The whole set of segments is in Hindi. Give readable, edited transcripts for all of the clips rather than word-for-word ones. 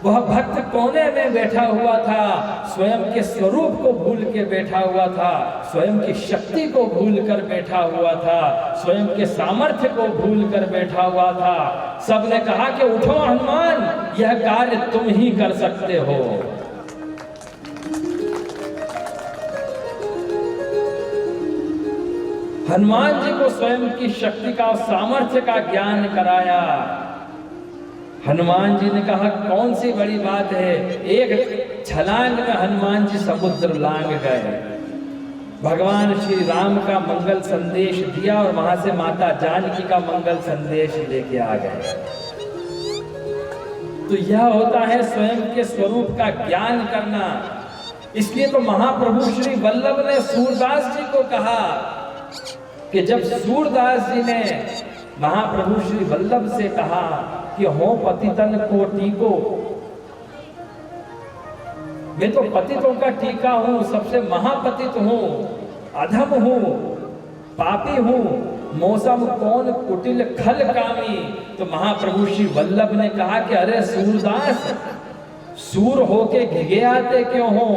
वह भक्त कोने में बैठा हुआ था, स्वयं के स्वरूप को भूल के बैठा हुआ था, स्वयं की शक्ति को भूल कर बैठा हुआ था, स्वयं के सामर्थ्य को भूल कर बैठा हुआ था। सबने कहा कि उठो हनुमान, यह कार्य तुम ही कर सकते हो। हनुमान जी को स्वयं की शक्ति का और सामर्थ्य का ज्ञान कराया। हनुमान जी ने कहा कौन सी बड़ी बात है, एक छलांग में हनुमान जी समुद्र लांग गए, भगवान श्री राम का मंगल संदेश दिया और वहां से माता जानकी का मंगल संदेश लेके आ गए। तो यह होता है स्वयं के स्वरूप का ज्ञान करना। इसलिए तो महाप्रभु श्री वल्लभ ने सूरदास जी को कहा कि जब सूरदास जी ने महाप्रभु श्री वल्लभ से कहा कि हो पतितन को टीको, मैं तो पतितों का टीका हूं, सबसे महापतित हूं, अधम हूं, पापी हूं, मौसम कौन कुटिल खल कामी। तो महाप्रभु श्री वल्लभ ने कहा कि अरे सूरदास, सूर होके घिघियाते क्यों हो,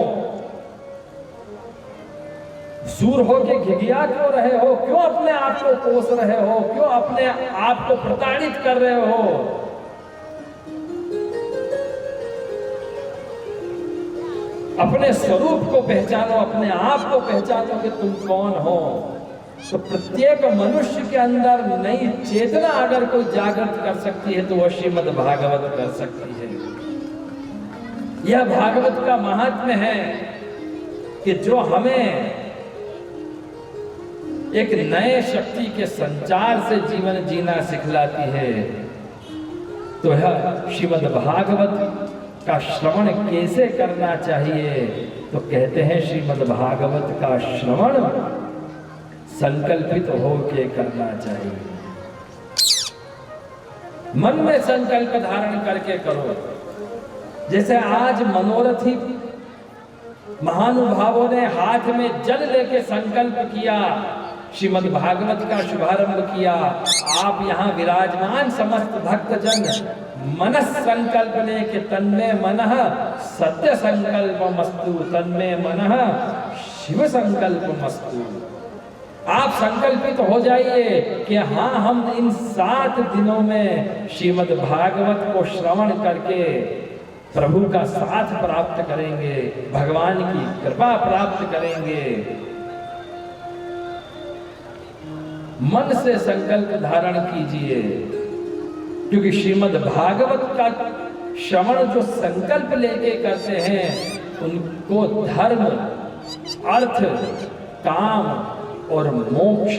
सूर होके घिघिया क्यों रहे हो, क्यों अपने आप को कोस रहे हो, क्यों अपने आप को प्रताड़ित कर रहे हो। अपने स्वरूप को पहचानो, अपने आप को पहचानो कि तुम कौन हो। तो प्रत्येक मनुष्य के अंदर नई चेतना अगर कोई जागृत कर सकती है तो वह श्रीमद् भागवत कर सकती है। यह भागवत का महात्म्य है कि जो हमें एक नए शक्ति के संचार से जीवन जीना सिखलाती है। तो यह श्रीमद् भागवत का श्रवण कैसे करना चाहिए, तो कहते हैं श्रीमद् भागवत का श्रवण संकल्पित होके करना चाहिए। मन में संकल्प धारण करके करो। जैसे आज मनोरथी महानुभावों ने हाथ में जल लेके संकल्प किया, श्रीमद् भागवत का शुभारंभ किया। आप यहाँ विराजमान समस्त भक्तजन मनस संकल्प ने कि तन्मे मनः सत्य संकल्पमस्तु, तन्मे मनः शिव संकल्पमस्तु। आप संकल्पित हो जाइए कि हाँ, हम इन 7 दिनों में श्रीमद् भागवत को श्रवण करके प्रभु का साथ प्राप्त करेंगे, भगवान की कृपा प्राप्त करेंगे। मन से संकल्प धारण कीजिए, क्योंकि श्रीमद् भागवत का श्रवण जो संकल्प लेके करते हैं उनको धर्म, अर्थ, काम और मोक्ष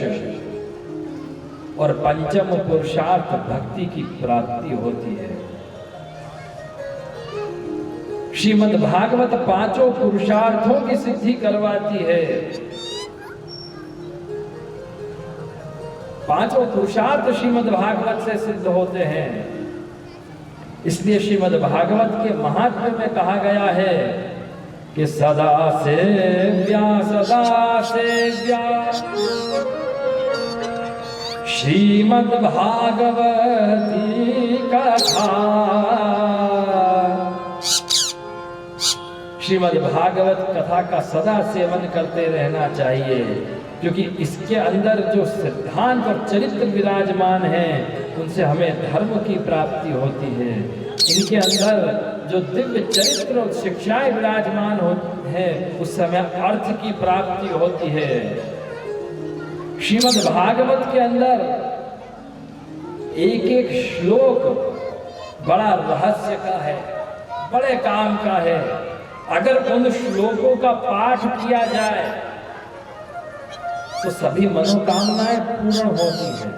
और पंचम पुरुषार्थ भक्ति की प्राप्ति होती है। श्रीमद् भागवत 5 पुरुषार्थों की सिद्धि करवाती है। 5 पुरुषार्थ श्रीमद् भागवत से सिद्ध होते हैं। इसलिए श्रीमद् भागवत के महात्म्य में कहा गया है कि सदा सेव्या श्रीमद् भागवती कथा। श्रीमद् भागवत कथा का सदा सेवन करते रहना चाहिए, क्योंकि इसके अंदर जो सिद्धांत और चरित्र विराजमान हैं उनसे हमें धर्म की प्राप्ति होती है। इनके अंदर जो दिव्य चरित्र और शिक्षाएं विराजमान होती हैं उससे हमें अर्थ की प्राप्ति होती है। श्रीमद् भागवत के अंदर एक एक श्लोक बड़ा रहस्य का है, बड़े काम का है। अगर उन श्लोकों का पाठ किया जाए तो सभी मनोकामनाएं पूर्ण होती हैं।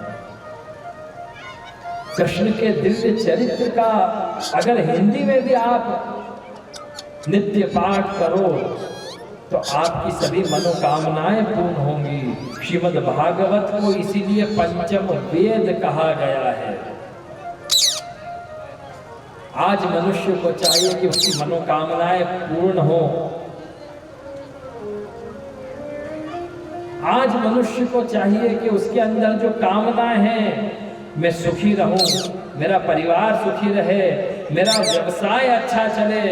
कृष्ण के दिव्य चरित्र का अगर हिंदी में भी आप नित्य पाठ करो तो आपकी सभी मनोकामनाएं पूर्ण होंगी। श्रीमद् भागवत को इसीलिए पंचम वेद कहा गया है। आज मनुष्य को चाहिए कि उसकी मनोकामनाएं पूर्ण हो। आज मनुष्य को चाहिए कि उसके अंदर जो कामनाएं हैं, मैं सुखी रहूं, मेरा परिवार सुखी रहे, मेरा व्यवसाय अच्छा चले,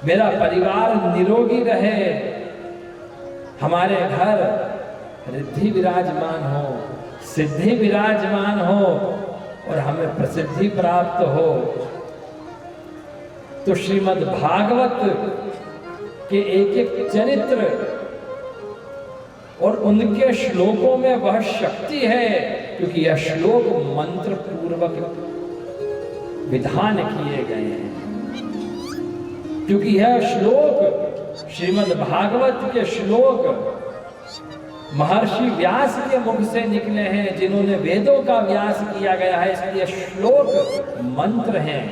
मेरा परिवार निरोगी रहे, हमारे घर रिद्धि विराजमान हो, सिद्धि विराजमान हो और हमें प्रसिद्धि प्राप्त हो। तो श्रीमद् भागवत के एक एक चरित्र और उनके श्लोकों में वह शक्ति है, क्योंकि यह श्लोक मंत्र पूर्वक विधान किए गए हैं। क्योंकि यह श्लोक श्रीमद् भागवत के श्लोक महर्षि व्यास के मुख से निकले हैं, जिन्होंने वेदों का व्यास किया गया है, इसलिए श्लोक मंत्र हैं।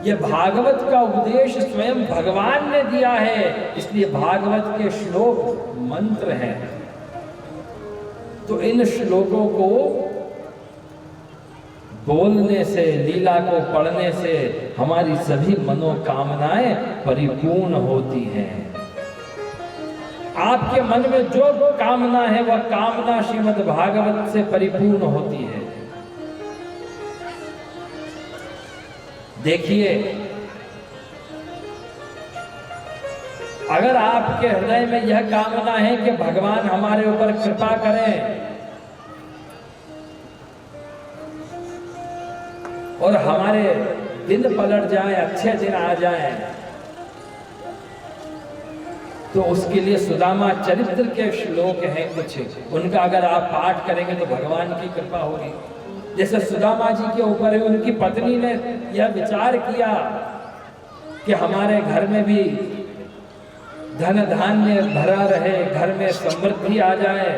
यह भागवत का उपदेश स्वयं भगवान ने दिया है, इसलिए भागवत के श्लोक मंत्र हैं। तो इन श्लोकों को बोलने से, लीला को पढ़ने से हमारी सभी मनोकामनाएं परिपूर्ण होती हैं। आपके मन में जो कामना है वह कामना श्रीमद् भागवत से परिपूर्ण होती है। देखिए, अगर आपके हृदय में यह कामना है कि भगवान हमारे ऊपर कृपा करें और हमारे दिन पलट जाए, अच्छे दिन आ जाए, तो उसके लिए सुदामा चरित्र के श्लोक हैं कुछ, उनका अगर आप पाठ करेंगे तो भगवान की कृपा होगी। जैसे सुदामा जी के ऊपर उनकी पत्नी ने यह विचार किया कि हमारे घर में भी धन धान्य भरा रहे, घर में समृद्धि आ जाए,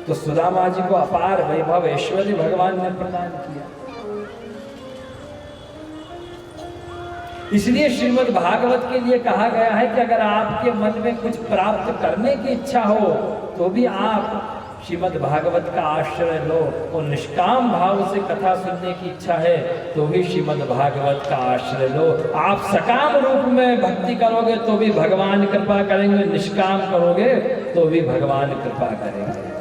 तो सुदामा जी को अपार वैभव ऐश्वर्य भगवान ने प्रदान किया। इसलिए श्रीमद् भागवत के लिए कहा गया है कि अगर आपके मन में कुछ प्राप्त करने की इच्छा हो तो भी आप श्रीमद् भागवत का आश्रय लो, और निष्काम भाव से कथा सुनने की इच्छा है तो भी श्रीमद् भागवत का आश्रय लो। आप सकाम रूप में भक्ति करोगे तो भी भगवान कृपा करेंगे, निष्काम करोगे तो भी भगवान कृपा करेंगे।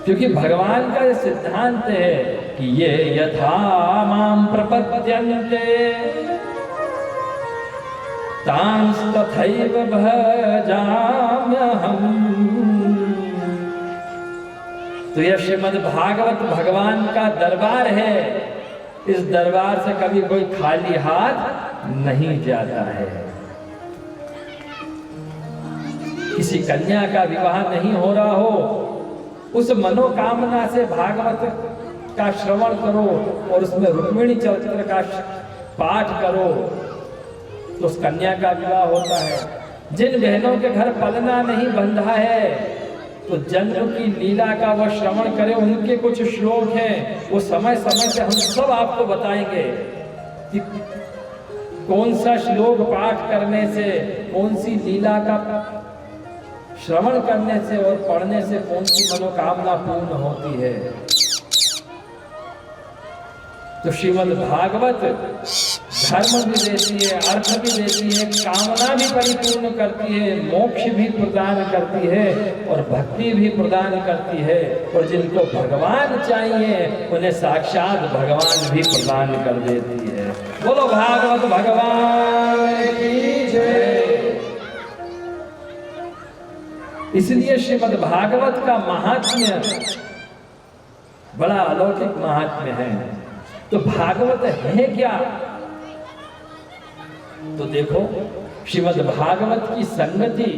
क्योंकि भगवान का ये सिद्धांत है कि ये यथा माम प्रपद्यन्ते तांस तथैव भजाम्यहम्। तो यह श्रीमद् भागवत भगवान का दरबार है, इस दरबार से कभी कोई खाली हाथ नहीं जाता है। किसी कन्या का विवाह नहीं हो रहा हो, उस मनोकामना से भागवत का श्रवण करो और उसमें रुक्मिणी चरित्र का पाठ करो तो उस कन्या का विवाह होता है। जिन बहनों के घर पलना नहीं बंधा है तो जन्म की लीला का वह श्रवण करें। उनके कुछ श्लोक हैं, वो समय समय से हम सब आपको बताएंगे कि कौन सा श्लोक पाठ करने से, कौन सी लीला का श्रवण करने से और पढ़ने से कौन सी मनोकामना पूर्ण होती है। तो श्रीमद् भागवत धर्म भी देती है, अर्थ भी देती है, कामना भी परिपूर्ण करती है, मोक्ष भी प्रदान करती है और भक्ति भी प्रदान करती है। और जिनको भगवान चाहिए उन्हें साक्षात भगवान भी प्रदान कर देती है। बोलो भागवत भगवान की जय। इसलिए श्रीमद् भागवत का महात्म्य बड़ा अलौकिक महात्म्य है। तो भागवत है क्या? तो देखो, श्रीमद् भागवत की संगति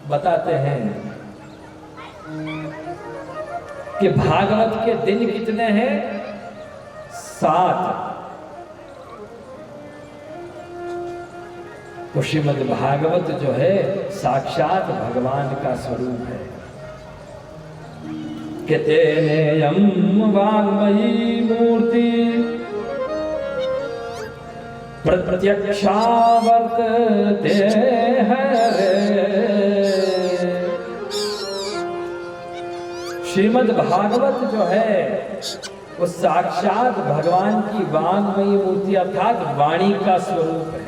बताते हैं कि भागवत के दिन कितने हैं? 7। तो श्रीमद् भागवत जो है साक्षात भगवान का स्वरूप है। तेनेयं वाङ्मयी मूर्ति प्रत्यक्षावर्तते हरे। श्रीमद् भागवत जो है वो साक्षात भगवान की वाङ्मयी मूर्ति अर्थात वाणी का स्वरूप है।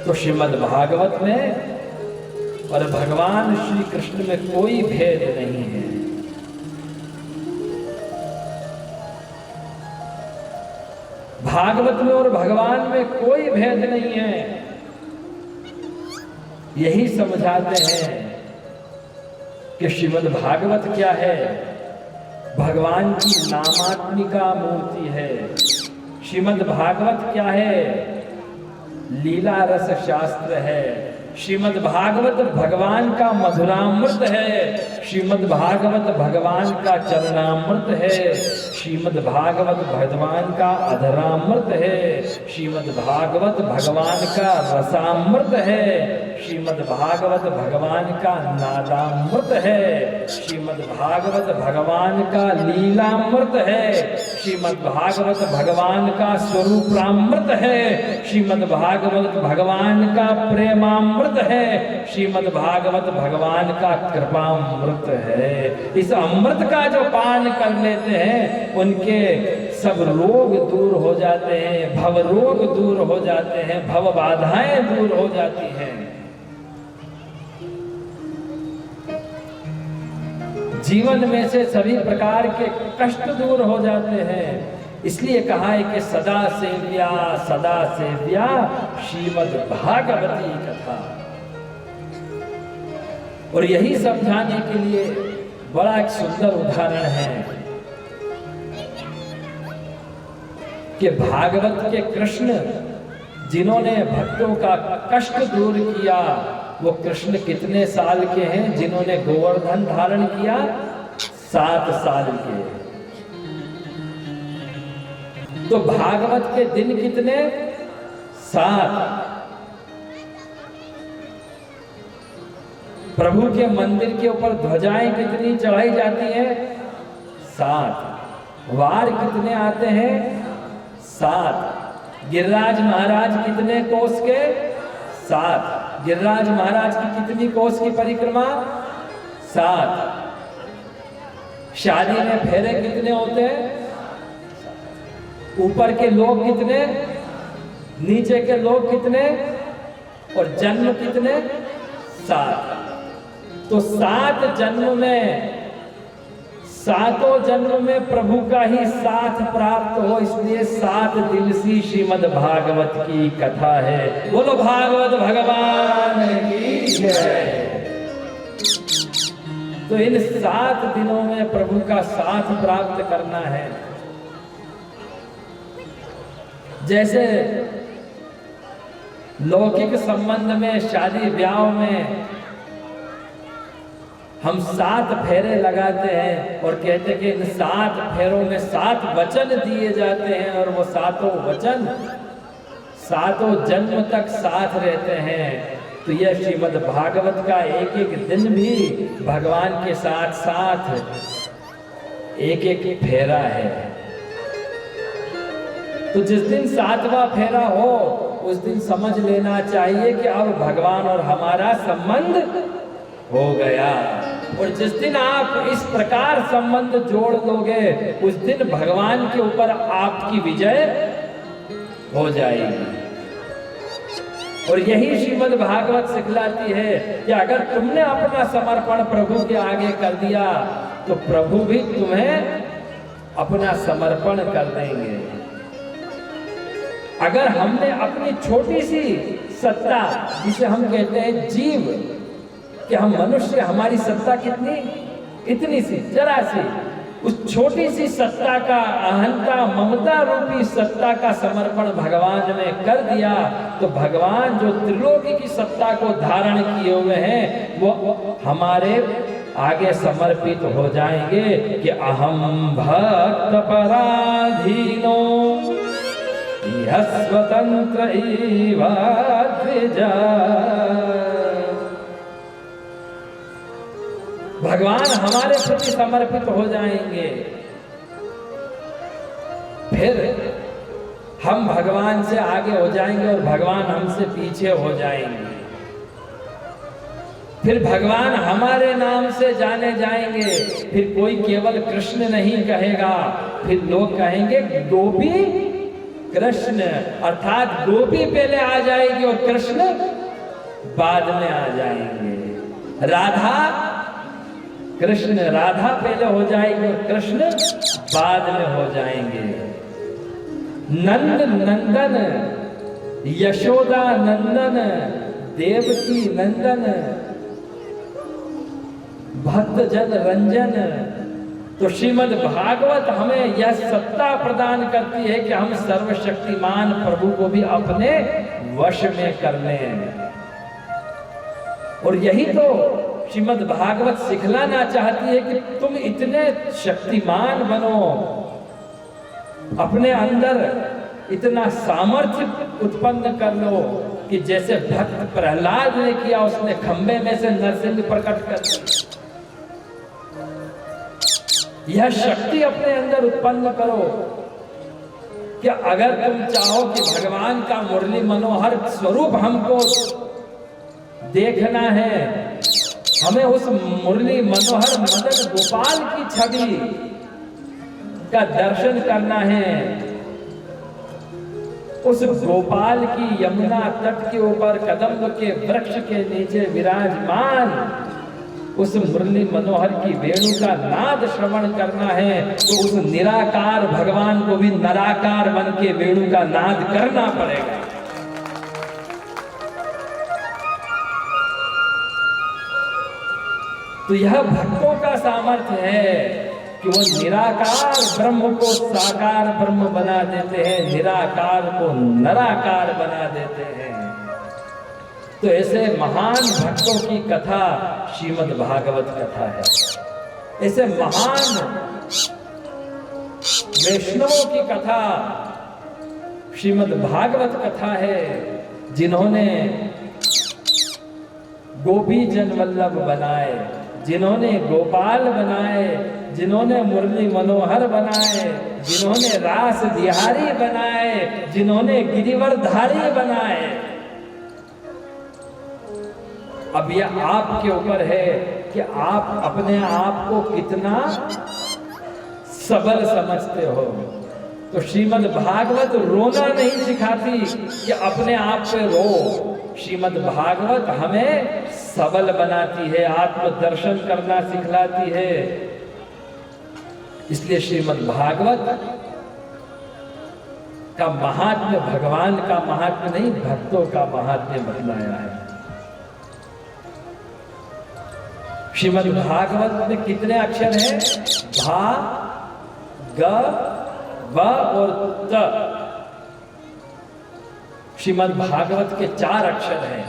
तो श्रीमद् भागवत में और भगवान श्री कृष्ण में कोई भेद नहीं है। भागवत में और भगवान में कोई भेद नहीं है। यही समझाते हैं कि श्रीमद् भागवत क्या है, भगवान की नामात्मिका मूर्ति है। श्रीमद् भागवत क्या है, लीला रस शास्त्र है। श्रीमद् भागवत भगवान का मधुरामृत है। श्रीमद् भागवत भगवान का चरणामृत है। श्रीमद् भागवत भगवान का अधरामृत है। श्रीमद् भागवत भगवान का रसामृत है। श्रीमद् भागवत भगवान का नादामृत है। श्रीमद् भागवत भगवान का लीलामृत है। श्रीमद् भागवत भगवान का स्वरूपामृत है। श्रीमद् भागवत भगवान का प्रेमामृत है। श्रीमद् भागवत भगवान का कृपामृत है। इस अमृत का जो पान कर लेते हैं उनके सब रोग दूर हो जाते हैं, भव रोग दूर हो जाते हैं, भव बाधाएं दूर हो जाती हैं। जीवन में से सभी प्रकार के कष्ट दूर हो जाते हैं। इसलिए कहा है कि सदा सेव्या श्रीमद् भागवती कथा। और यही समझाने के लिए बड़ा एक सुंदर उदाहरण है कि भागवत के कृष्ण जिन्होंने भक्तों का कष्ट दूर किया, वो कृष्ण कितने साल के हैं? जिन्होंने गोवर्धन धारण किया 7 साल के। तो भागवत के दिन कितने? 7। प्रभु के मंदिर के ऊपर ध्वजाएं कितनी चढ़ाई जाती हैं? 7। वार कितने आते हैं? 7। गिरिराज महाराज कितने कोस के? 7। गिरिराज महाराज की कितनी कोस की परिक्रमा? 7। शादी में फेरे कितने होते हैं? ऊपर के लोग कितने, नीचे के लोग कितने, और जन्म कितने? 7। तो 7 जन्म में, 7 जन्म में प्रभु का ही साथ प्राप्त हो, इसलिए 7 दिवसीय श्रीमद् भागवत की कथा है। बोलो भागवत भगवान की जय। तो इन 7 दिनों में प्रभु का साथ प्राप्त करना है। जैसे लौकिक संबंध में, शादी ब्याह में हम 7 फेरे लगाते हैं और कहते हैं कि इन 7 फेरों में 7 वचन दिए जाते हैं और वो 7 वचन 7 जन्म तक साथ रहते हैं। तो यह श्रीमद् भागवत का एक एक दिन भी भगवान के साथ साथ एक एक फेरा है। तो जिस दिन 7वां फेरा हो उस दिन समझ लेना चाहिए कि अब भगवान और हमारा संबंध हो गया। और जिस दिन आप इस प्रकार संबंध जोड़ लोगे उस दिन भगवान के ऊपर आपकी विजय हो जाएगी। और यही श्रीमद् भागवत सिखलाती है कि अगर तुमने अपना समर्पण प्रभु के आगे कर दिया तो प्रभु भी तुम्हें अपना समर्पण कर देंगे। अगर हमने अपनी छोटी सी सत्ता, जिसे हम कहते हैं जीव, कि हम मनुष्य, हमारी सत्ता कितनी, इतनी सी, जरा सी, उस छोटी सी सत्ता का, अहंता ममता रूपी सत्ता का समर्पण भगवान ने कर दिया तो भगवान जो त्रिलोकी की सत्ता को धारण किए हुए हैं वो हमारे आगे समर्पित हो जाएंगे कि अहम भक्त पराधीनो स्वतंत्र भगवान हमारे प्रति समर्पित हो जाएंगे। फिर हम भगवान से आगे हो जाएंगे और भगवान हमसे पीछे हो जाएंगे। फिर भगवान हमारे नाम से जाने जाएंगे। फिर कोई केवल कृष्ण नहीं कहेगा, फिर लोग कहेंगे गोपी कृष्ण, अर्थात गोपी पहले आ जाएगी और कृष्ण बाद में आ जाएंगे। राधा कृष्ण, राधा पहले हो जाएगी और कृष्ण बाद में हो जाएंगे। नंद नंदन, यशोदा नंदन, देवकी नंदन, भक्त जन रंजन। तो श्रीमद् भागवत हमें यह सत्ता प्रदान करती है कि हम सर्वशक्तिमान प्रभु को भी अपने वश में कर लें। और यही तो श्रीमद् भागवत सिखलाना चाहती है कि तुम इतने शक्तिमान बनो, अपने अंदर इतना सामर्थ्य उत्पन्न कर लो कि जैसे भक्त प्रहलाद ने किया, उसने खंबे में से नरसिंह प्रकट कर दी। यह शक्ति अपने अंदर उत्पन्न करो कि अगर तुम चाहो कि भगवान का मुरली मनोहर स्वरूप हमको देखना है, हमें उस मुरली मनोहर मदन गोपाल की छवि का दर्शन करना है, उस गोपाल की यमुना तट के ऊपर कदम्ब के वृक्ष के नीचे विराजमान उस मुरली मनोहर की वेणु का नाद श्रवण करना है, तो उस निराकार भगवान को भी नराकार बन के वेणु का नाद करना पड़ेगा। तो यह भक्तों का सामर्थ्य है कि वो निराकार ब्रह्म को साकार ब्रह्म बना देते हैं, निराकार को नराकार बना देते हैं। तो ऐसे महान भक्तों की कथा श्रीमद् भागवत कथा है। ऐसे महान वैष्णवों की कथा श्रीमद् भागवत कथा है, जिन्होंने गोपी जन वल्लभ बनाए, जिन्होंने गोपाल बनाए, जिन्होंने मुरली मनोहर बनाए, जिन्होंने रास बिहारी बनाए, जिन्होंने गिरिवरधारी बनाए। अब यह आपके ऊपर है कि आप अपने आप को कितना सबल समझते हो। तो श्रीमद् भागवत रोना नहीं सिखाती कि अपने आप पे रो, श्रीमद् भागवत हमें सबल बनाती है, आत्मदर्शन करना सिखलाती है। इसलिए श्रीमद् भागवत का महात्म्य भगवान का महात्म्य नहीं, भक्तों का महात्म्य बतलाया है। श्रीमद् भागवत में कितने अक्षर हैं? भा, ग, व और त। श्रीमद् भागवत के 4 अक्षर हैं।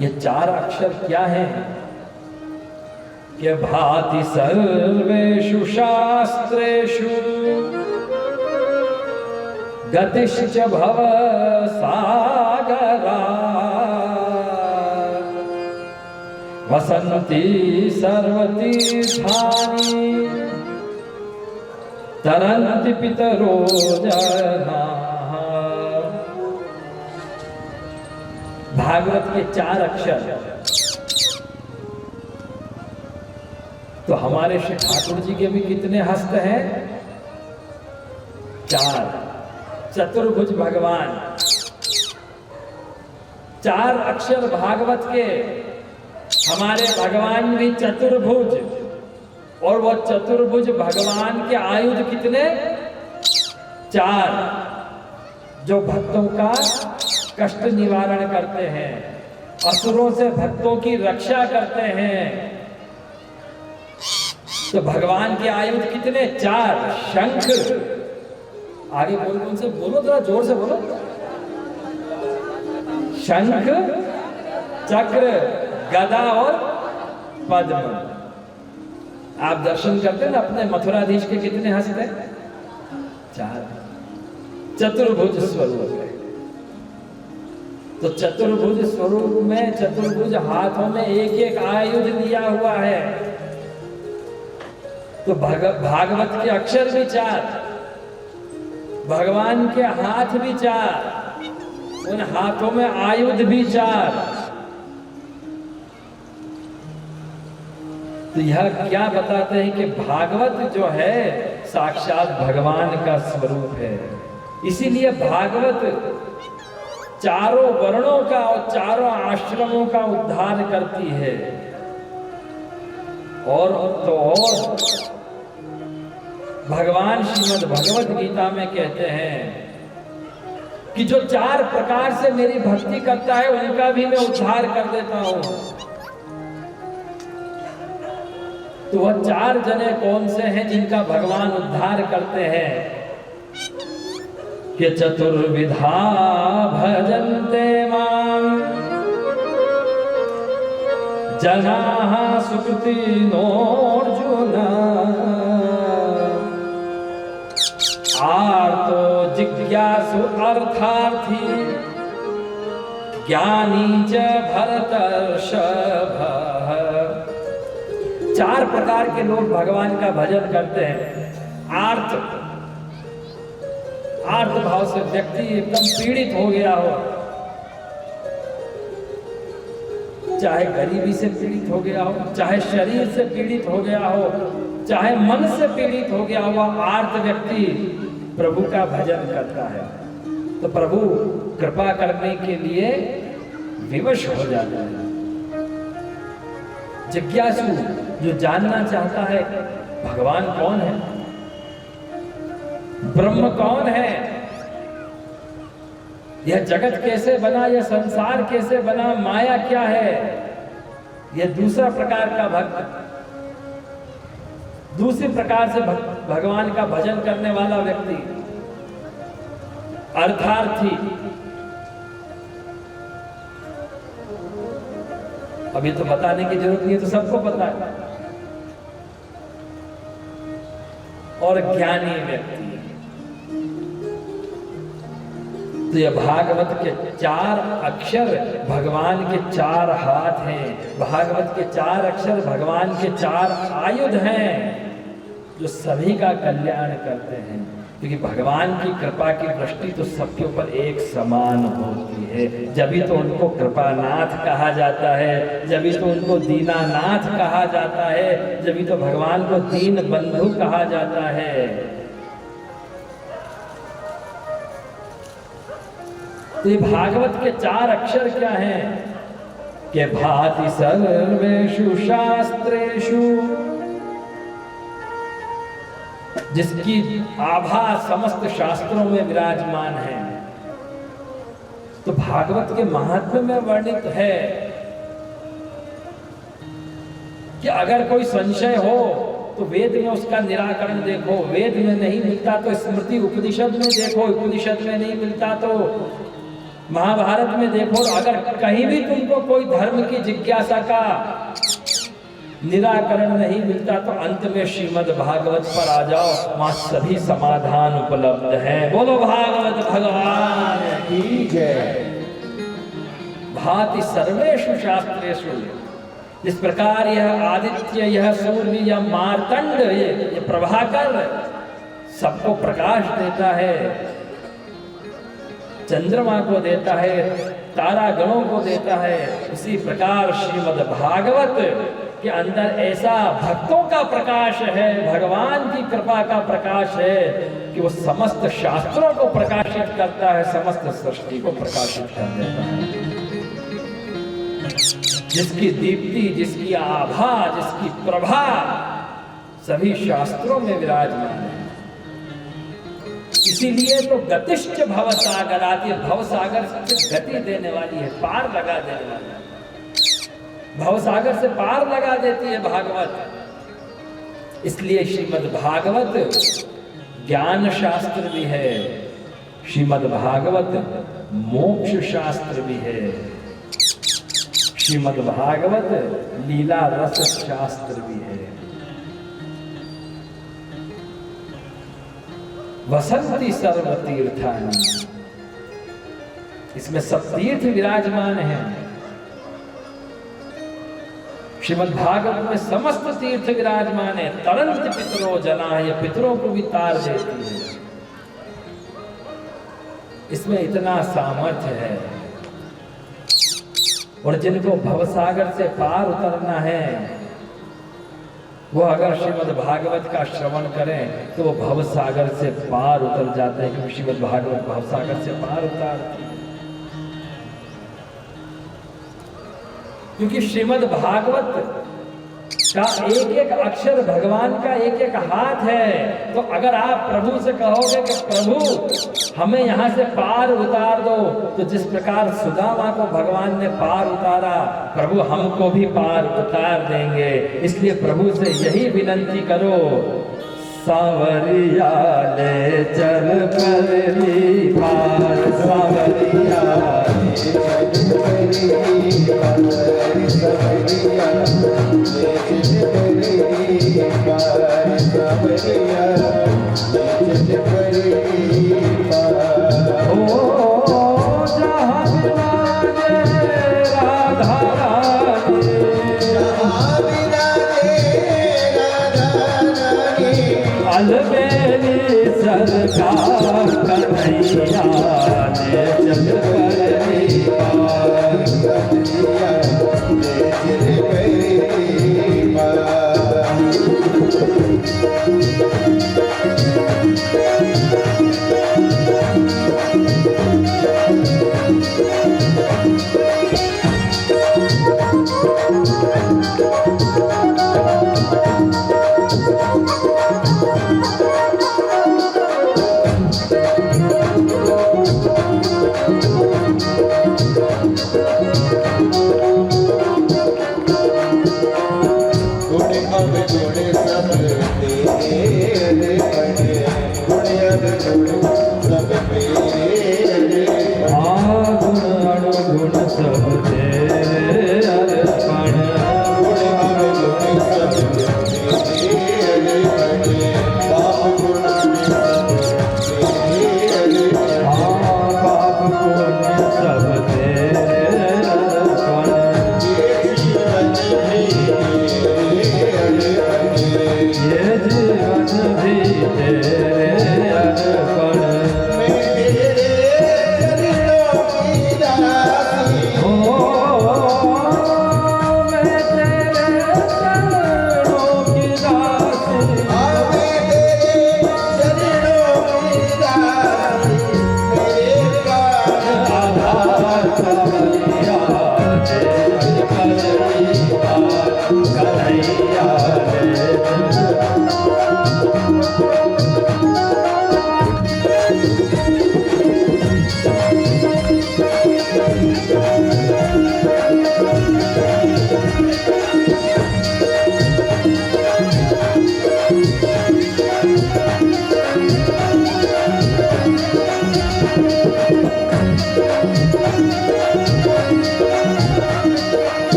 ये 4 अक्षर क्या हैं? कि भाति सर्वेषु शास्त्रेषु गतिश्च भव सागरा वसन्ति सर्वतीर्थानि तरन्ति पितरो जनाः। भागवत के 4 अक्षर। तो हमारे श्री ठाकुर जी के भी कितने हस्त हैं? 4। चतुर्भुज भगवान। 4 अक्षर भागवत के। हमारे भगवान भी चतुर्भुज, और वो चतुर्भुज भगवान के आयुध कितने? 4, जो भक्तों का कष्ट निवारण करते हैं, असुरों से भक्तों की रक्षा करते हैं। तो भगवान के आयुध कितने? 4। शंख, आगे बोल उनसे बोलो, जरा जोर से बोलो। शंख, चक्र, गदा और पद्म। आप दर्शन करते हैं ना अपने मथुराधीश के, कितने हस्त हैं? 4। चतुर्भुज स्वरूप है। तो चतुर्भुज स्वरूप में चतुर्भुज हाथों में एक एक आयुध लिया हुआ है। तो भागवत के अक्षर भी 4, भगवान के हाथ भी 4, उन हाथों में आयुध भी 4। तो यह क्या बताते हैं कि भागवत जो है साक्षात भगवान का स्वरूप है। इसीलिए भागवत चारों वर्णों का और चारों आश्रमों का उद्धार करती है। और तो और भगवान श्रीमद् भगवत गीता में कहते हैं कि जो 4 प्रकार से मेरी भक्ति करता है उनका भी मैं उद्धार कर देता हूं। तो वह 4 जने कौन से हैं जिनका भगवान उद्धार करते हैं? कि चतुर्विधा भजन्ते मां जनाः सुकृतिनोऽर्जुन आर्तो जिज्ञासु अर्थार्थी ज्ञानी च भरतर्षभ। 4 प्रकार के लोग भगवान का भजन करते हैं। आर्त भाव से व्यक्ति एकदम पीड़ित हो गया हो, चाहे गरीबी से पीड़ित हो गया हो, चाहे शरीर से पीड़ित हो गया हो, चाहे मन से पीड़ित हो गया हुआ आर्त व्यक्ति प्रभु का भजन करता है तो प्रभु कृपा करने के लिए विवश हो जाता है। जिज्ञासु जो जानना चाहता है भगवान कौन है, ब्रह्म कौन है, यह जगत कैसे बना, यह संसार कैसे बना, माया क्या है, यह दूसरा प्रकार का भक्त। दूसरी प्रकार से भगवान का भजन करने वाला व्यक्ति अर्थार्थी। अभी तो बताने की जरूरत नहीं है, तो सबको पता है। और ज्ञानी व्यक्ति। तो ये भागवत के 4 अक्षर भगवान के 4 हाथ हैं। भागवत के 4 अक्षर भगवान के 4 आयुध हैं जो सभी का कल्याण करते हैं। क्योंकि भगवान की कृपा की दृष्टि तो सबके ऊपर एक समान होती है। जभी तो उनको कृपानाथ कहा जाता है, जभी तो उनको दीनानाथ कहा जाता है, जभी तो भगवान को दीन बंधु कहा जाता है। तो ये भागवत के 4 अक्षर क्या हैं? के भाति सर्वेषु शास्त्रेषु, जिसकी आभा समस्त शास्त्रों में विराजमान है। तो भागवत के महात्म्य में वर्णित है कि अगर कोई संशय हो तो वेद में उसका निराकरण देखो, वेद में नहीं मिलता तो स्मृति उपनिषद में देखो, उपनिषद में नहीं मिलता तो महाभारत में देखो। अगर कहीं भी तुमको कोई धर्म की जिज्ञासा का निराकरण नहीं मिलता तो अंत में श्रीमद् भागवत पर आ जाओ, वहां सभी समाधान उपलब्ध हैं। बोलो भागवत भगवान की जय। भाति सर्वेषु शास्त्रेषु, जिस प्रकार यह आदित्य, यह सूर्य, यह मार्तंड, ये प्रभाकर सबको प्रकाश देता है, चंद्रमा को देता है, तारा गणों को देता है, उसी प्रकार श्रीमद् भागवत के अंदर ऐसा भक्तों का प्रकाश है, भगवान की कृपा का प्रकाश है कि वो समस्त शास्त्रों को प्रकाशित करता है, समस्त सृष्टि को प्रकाशित कर देता है। जिसकी दीप्ति, जिसकी आभा, जिसकी प्रभा सभी शास्त्रों में विराजमान है। इसीलिए तो गतिश्च भवसागर आती है, भवसागर से गति देने वाली है, पार लगा देने वाली है। भवसागर से पार लगा देती है भागवत। इसलिए श्रीमद् भागवत ज्ञान शास्त्र भी है, श्रीमद् भागवत मोक्ष शास्त्र भी है, श्रीमद् भागवत लीला रस शास्त्र भी है। वसंती सर्व तीर्थानि, इसमें सब तीर्थ विराजमान हैं। श्रीमद् भागवत में समस्त तीर्थ विराजमान है। तरंत पितरो जना, ये पितरों को भी तार देती है। इसमें इतना सामर्थ्य है। और जिनको भवसागर से पार उतरना है वो अगर श्रीमद् भागवत का श्रवण करें तो वो भवसागर से पार उतर जाते हैं, क्योंकि श्रीमद् भागवत भवसागर से पार उतारती है। क्योंकि श्रीमद् भागवत का एक एक अक्षर भगवान का एक एक हाथ है। तो अगर आप प्रभु से कहोगे कि प्रभु हमें यहाँ से पार उतार दो, तो जिस प्रकार सुदामा को भगवान ने पार उतारा, प्रभु हमको भी पार उतार देंगे। इसलिए प्रभु से यही विनंती करो, सावरिया ले चल परली पार, सावरिया ले चल परली पार, सावरिया ले चल परली पार, सावरिया ले चल परली पार। ओ जहाँ विराजे राधा रानी, जहाँ विराजे राधा रानी, अलबेली सरकार कन्हैया ले चल परली पार, कन्हैया ले चल परली पार।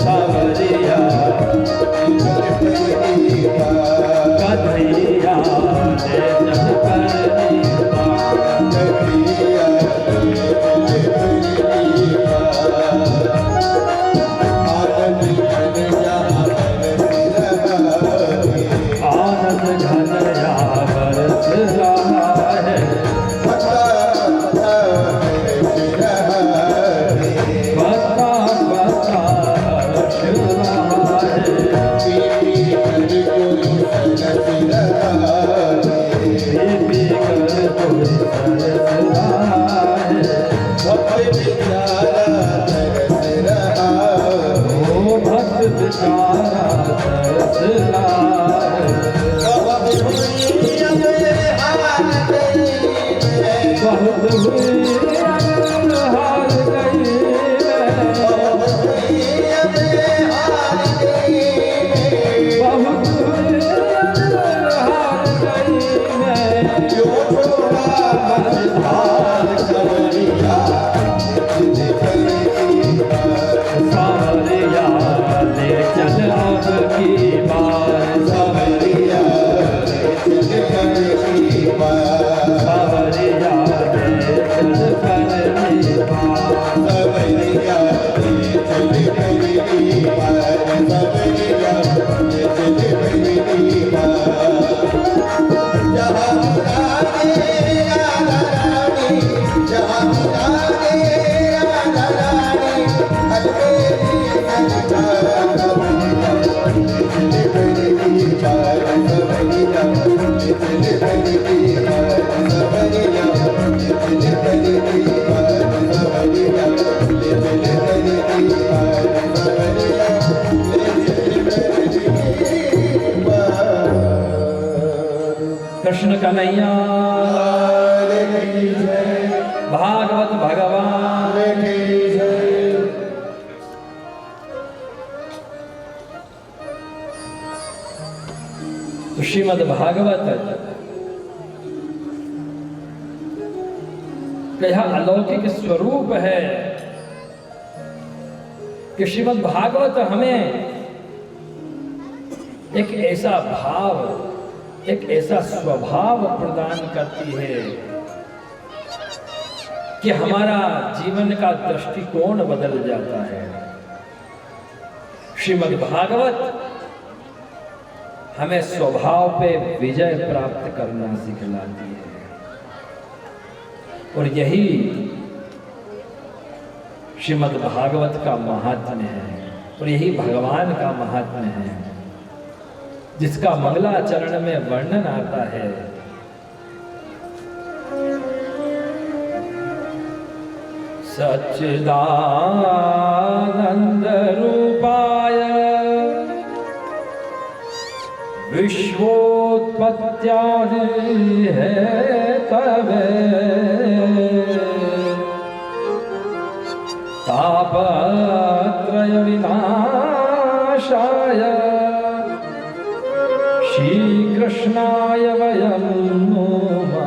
सावरिया प्यारा सरसदार बहुत हुई अब हार कृष्ण कन्हैया भागवत भगवान तो श्रीमद् भागवत का यह अलौकिक स्वरूप है कि श्रीमद् भागवत हमें एक ऐसा भाव, एक ऐसा स्वभाव प्रदान करती है कि हमारा जीवन का दृष्टिकोण बदल जाता है। श्रीमद् भागवत हमें स्वभाव पे विजय प्राप्त करना सिखलाती है और यही श्रीमद् भागवत का महात्म्य है और यही भगवान का महात्म्य है जिसका मंगलाचरण में वर्णन आता है। सच्चिदानंद रूपाय विश्वोत्पत्त्यादि है तवे तापत्रय विनाशाय श्री कृष्णाय वयं नमः।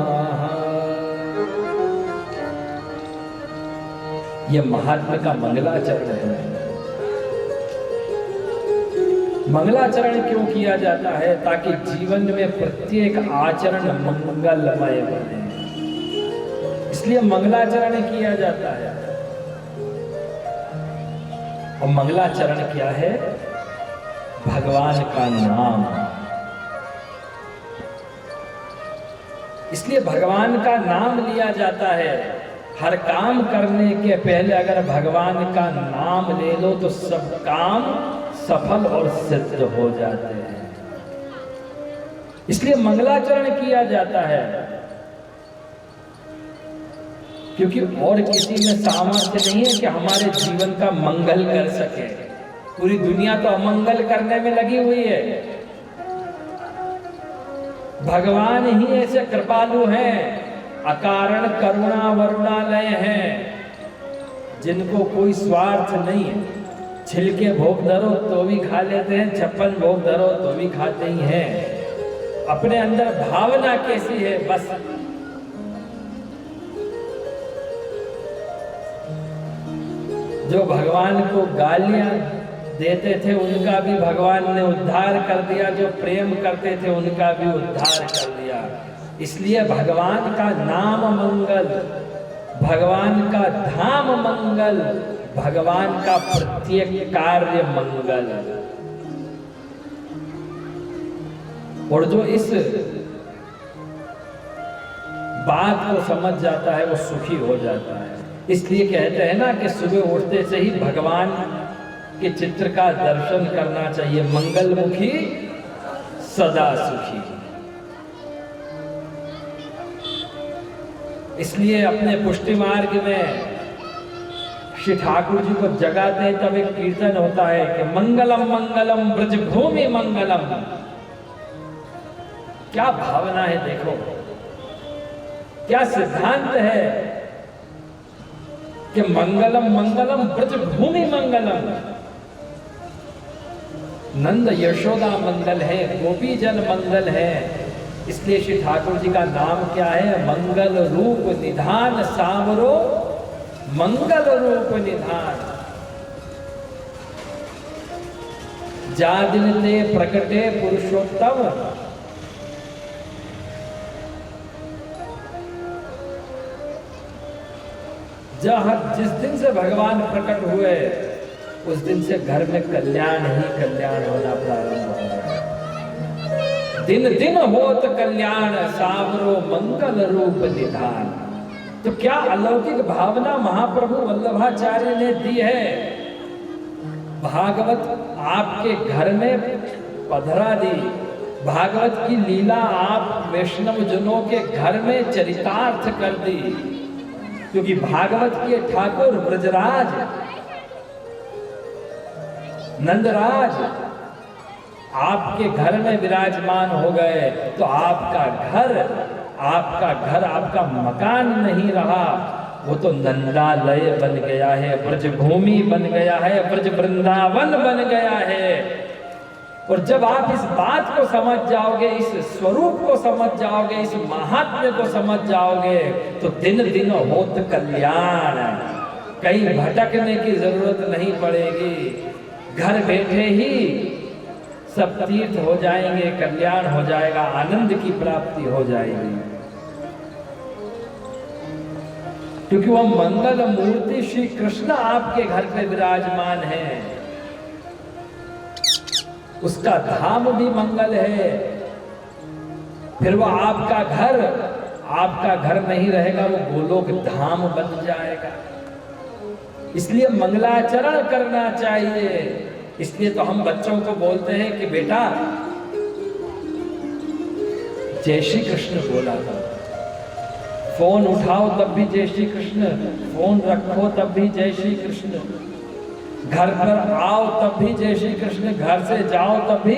ये महात्मा का मंगलाचरण है। मंगलाचरण क्यों किया जाता है? ताकि जीवन में प्रत्येक आचरण मंगलमय बने, इसलिए मंगलाचरण किया जाता है। और मंगलाचरण क्या है? भगवान का नाम। इसलिए भगवान का नाम लिया जाता है। हर काम करने के पहले अगर भगवान का नाम ले लो तो सब काम सफल और सिद्ध हो जाते हैं। इसलिए मंगलाचरण किया जाता है, क्योंकि और किसी में सामर्थ्य नहीं है कि हमारे जीवन का मंगल कर सके। पूरी दुनिया तो अमंगल करने में लगी हुई है। भगवान ही ऐसे कृपालु हैं, अकारण करुणा वरुणालय हैं, जिनको कोई स्वार्थ नहीं है। छिलके भोग धरो तो भी खा लेते हैं, 56 भोग धरो तो भी खाते ही हैं। अपने अंदर भावना कैसी है? बस जो भगवान को गालियां देते थे उनका भी भगवान ने उद्धार कर दिया, जो प्रेम करते थे उनका भी उद्धार कर दिया। इसलिए भगवान का नाम मंगल, भगवान का धाम मंगल, भगवान का प्रत्येक कार्य मंगल। और जो इस बात को समझ जाता है वो सुखी हो जाता है। इसलिए कहते हैं ना कि सुबह उठते से ही भगवान के चित्र का दर्शन करना चाहिए। मंगलमुखी सदा सुखी। इसलिए अपने पुष्टि मार्ग में श्री ठाकुर जी को जगाते हैं तब एक कीर्तन होता है कि मंगलम मंगलम ब्रज भूमि मंगलम। क्या भावना है देखो, क्या सिद्धांत है कि मंगलम मंगलम ब्रज भूमि मंगलम। नंद यशोदा मंगल है, गोपी जन मंगल है, इसलिए श्री ठाकुर जी का नाम क्या है? मंगल रूप निधान सावरो मंगल रूप निधान। जा दिन ते प्रकटे पुरुषोत्तम, जिस दिन से भगवान प्रकट हुए उस दिन से घर में कल्याण ही कल्याण होना प्रारंभ हो गया। दिन दिन होत कल्याण सावरो मंगल रूप निधान। तो क्या अलौकिक भावना महाप्रभु वल्लभाचार्य ने दी है। भागवत आपके घर में पधरा दी, भागवत की लीला आप वैष्णव जनों के घर में चरितार्थ कर दी, क्योंकि भागवत के ठाकुर ब्रजराज नंदराज आपके घर में विराजमान हो गए, तो आपका घर आपका मकान नहीं रहा, वो तो नंदालय बन गया है, ब्रजभूमि बन गया है, ब्रज वृंदावन बन गया है। और जब आप इस बात को समझ जाओगे, इस स्वरूप को समझ जाओगे, इस महात्म्य को समझ जाओगे, तो दिन दिन होत कल्याण, कहीं भटकने की जरूरत नहीं पड़ेगी। घर बैठे ही सब तीर्थ हो जाएंगे, कल्याण हो जाएगा, आनंद की प्राप्ति हो जाएगी, क्योंकि वह मंगल मूर्ति श्री कृष्ण आपके घर पे विराजमान है। उसका धाम भी मंगल है। फिर वह आपका घर नहीं रहेगा, वो गोलोक धाम बन जाएगा। इसलिए मंगलाचरण करना चाहिए। इसलिए तो हम बच्चों को बोलते हैं कि बेटा जय श्री कृष्ण बोला था, फोन उठाओ तब भी जय श्री कृष्ण, फोन रखो तब भी जय श्री कृष्ण, घर पर आओ तब भी जय श्री कृष्ण, घर से जाओ तब भी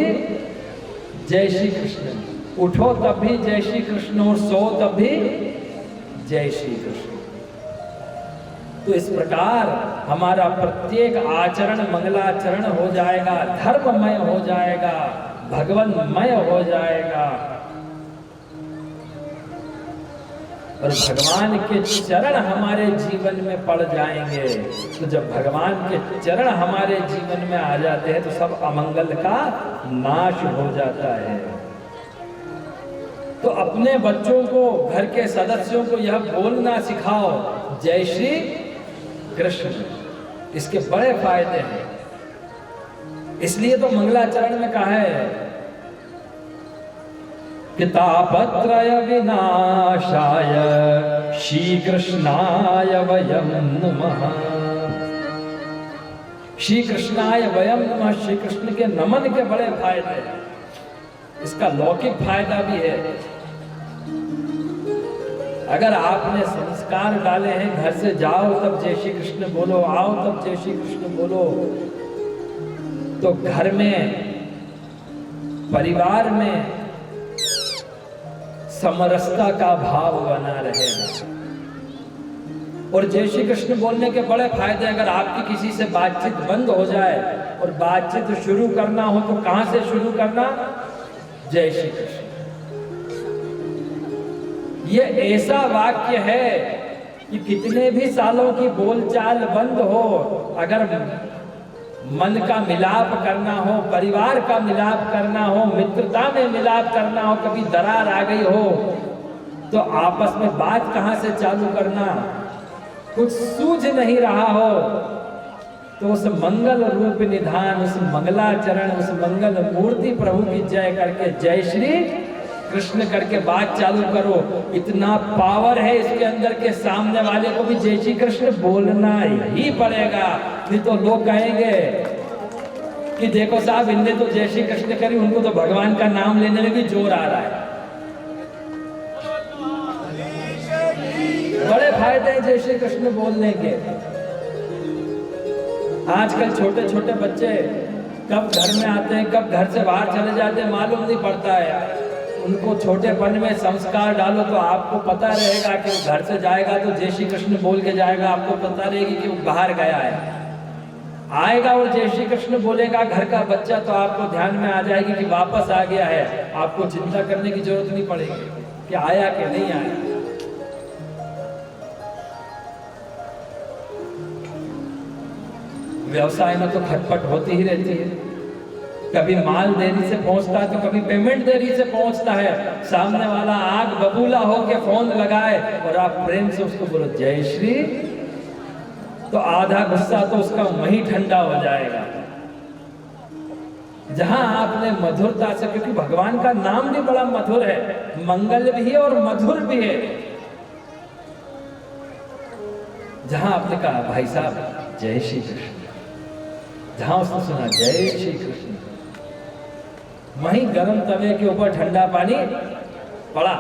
जय श्री कृष्ण, उठो तब भी जय श्री कृष्ण और सो तब भी जय श्री कृष्ण। तो इस प्रकार हमारा प्रत्येक आचरण मंगलाचरण हो जाएगा, धर्ममय हो जाएगा, भगवन्मय हो जाएगा, और भगवान के चरण हमारे जीवन में पड़ जाएंगे। तो जब भगवान के चरण हमारे जीवन में आ जाते हैं तो सब अमंगल का नाश हो जाता है। तो अपने बच्चों को, घर के सदस्यों को यह बोलना सिखाओ जय श्री कृष्ण। इसके बड़े फायदे हैं। इसलिए तो मंगलाचरण में कहा है कि तापत्रय विनाशाय श्री कृष्णाय वयं नमः। श्री कृष्णाय वयं नमः, श्री कृष्ण के नमन के बड़े फायदे हैं। इसका लौकिक फायदा भी है। अगर आपने संस्कार डाले हैं, घर से जाओ तब जय श्री कृष्ण बोलो, आओ तब जय श्री कृष्ण बोलो, तो घर में, परिवार में समरसता का भाव बना रहेगा। और जय श्री कृष्ण बोलने के बड़े फायदे। अगर आपकी किसी से बातचीत बंद हो जाए और बातचीत शुरू करना हो तो कहां से शुरू करना? जय श्री कृष्ण। ये ऐसा वाक्य है कि कितने भी सालों की बोलचाल बंद हो, अगर मन का मिलाप करना हो, परिवार का मिलाप करना हो, मित्रता में मिलाप करना हो, कभी दरार आ गई हो तो आपस में बात कहां से चालू करना, कुछ सूझ नहीं रहा हो, तो उस मंगल रूप निधान, उस मंगलाचरण, उस मंगल मूर्ति प्रभु की जय करके जय श्री कृष्ण करके बात चालू करो। इतना पावर है इसके अंदर के सामने वाले को भी जय श्री कृष्ण बोलना ही पड़ेगा, नहीं तो लोग कहेंगे कि देखो साहब, इनने तो जय श्री कृष्ण करी, उनको तो भगवान का नाम लेने में भी जोर आ रहा है। बड़े फायदे हैं जय श्री कृष्ण बोलने के। आजकल छोटे छोटे बच्चे कब घर में आते हैं, कब घर से बाहर चले जाते हैं, मालूम नहीं पड़ता है। उनको छोटेपन में संस्कार डालो तो आपको पता रहेगा कि वो घर से जाएगा तो जय श्री कृष्ण बोल के जाएगा, आपको पता रहेगी कि वो बाहर गया है। आएगा और जय श्री कृष्ण बोलेगा घर का बच्चा, तो आपको ध्यान में आ जाएगी कि वापस आ गया है। आपको चिंता करने की जरूरत नहीं पड़ेगी कि आया कि नहीं आया। व्यवसाय में तो खटपट होती ही रहती है, कभी माल देरी से पहुंचता है तो कभी पेमेंट देरी से पहुंचता है। सामने वाला आग बबूला होके फोन लगाए और आप प्रेम से उसको बोलो जय श्री, तो आधा गुस्सा तो उसका वहीं ठंडा हो जाएगा। जहां आपने मधुरता से, क्योंकि भगवान का नाम भी बड़ा मधुर है, मंगल भी है और मधुर भी है। जहां आपने कहा भाई साहब जय श्री कृष्ण, जहां उसने सुना जय श्री कृष्ण, वहीं गर्म तवे के ऊपर ठंडा पानी पड़ा।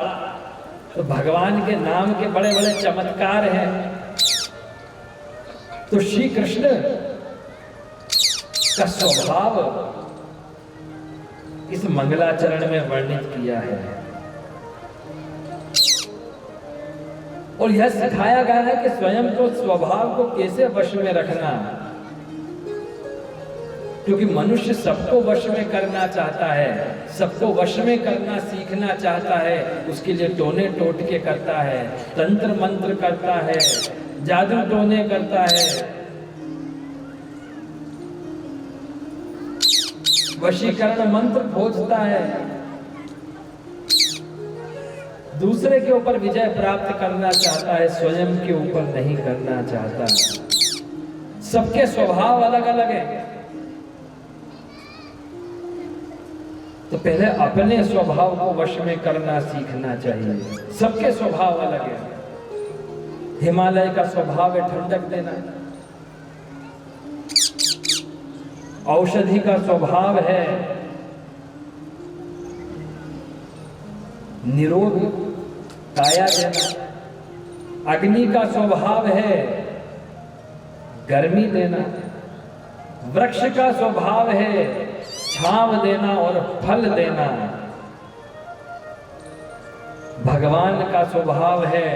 तो भगवान के नाम के बड़े बड़े चमत्कार हैं। तो श्री कृष्ण का स्वभाव इस मंगलाचरण में वर्णित किया है और यह सिखाया गया है कि स्वयं को, स्वभाव को कैसे वश में रखना, क्योंकि मनुष्य सबको वश में करना चाहता है, सबको वश में करना सीखना चाहता है। उसके लिए टोने टोटके करता है, तंत्र मंत्र करता है, जादू टोने करता है, वशीकरण मंत्र खोजता है, दूसरे के ऊपर विजय प्राप्त करना चाहता है, स्वयं के ऊपर नहीं करना चाहता। सबके स्वभाव अलग अलग है। तो पहले अपने स्वभाव को वश में करना सीखना चाहिए। सबके स्वभाव अलग है। हिमालय का स्वभाव है ठंडक देना, औषधि का स्वभाव है निरोग काया देना, अग्नि का स्वभाव है गर्मी देना, वृक्ष का स्वभाव है छांव देना और फल देना, भगवान का स्वभाव है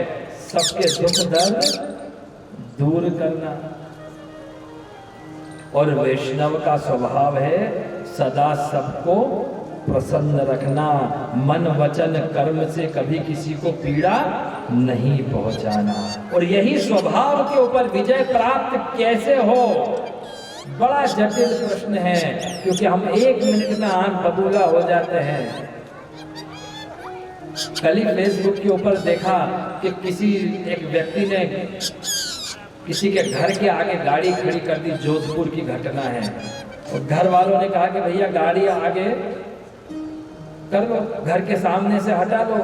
सबके दुख दर्द दूर करना और वैष्णव का स्वभाव है सदा सबको प्रसन्न रखना, मन वचन कर्म से कभी किसी को पीड़ा नहीं पहुंचाना। और यही स्वभाव के ऊपर विजय प्राप्त कैसे हो, बड़ा जटिल प्रश्न है, क्योंकि हम 1 मिनट में आंख बबूला हो जाते हैं। कल ही फेसबुक के ऊपर देखा कि किसी एक व्यक्ति ने किसी के घर के आगे गाड़ी खड़ी कर दी, जोधपुर की घटना है। और घर वालों ने कहा कि भैया गाड़ी आगे कर लो, घर के सामने से हटा लो,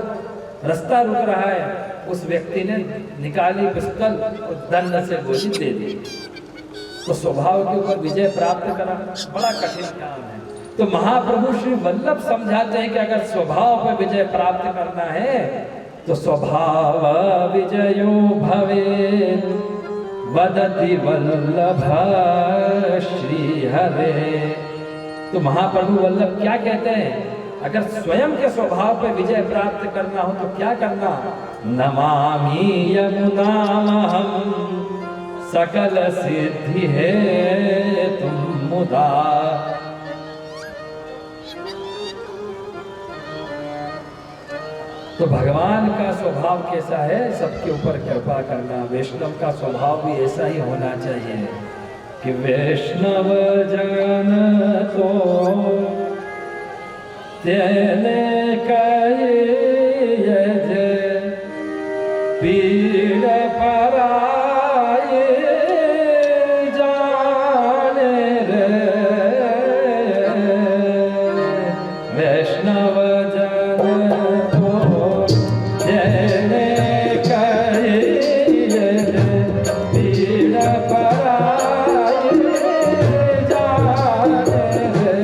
रास्ता रुक रहा है। उस व्यक्ति ने निकाली पिस्तौल और दंड से गोली दे दी। तो स्वभाव के ऊपर विजय प्राप्त करना बड़ा कठिन काम है। तो महाप्रभु श्री वल्लभ समझाते हैं कि अगर स्वभाव पर विजय प्राप्त करना है तो स्वभाव विजयो भवेत् वदति वल्लभ श्री हरे। तो महाप्रभु वल्लभ क्या कहते हैं, अगर स्वयं के स्वभाव पर विजय प्राप्त करना हो तो क्या करना, नमामि यमुनामहं सकल सिद्धि है तुम मुदा। तो भगवान का स्वभाव कैसा है, सबके ऊपर कृपा करना। वैष्णव का स्वभाव भी ऐसा ही होना चाहिए कि वैष्णव जन तो तेने कहे पीड़ पराए जाने रे। वैष्णव जन तो तेने कहे पीड़ पराए जाने रे।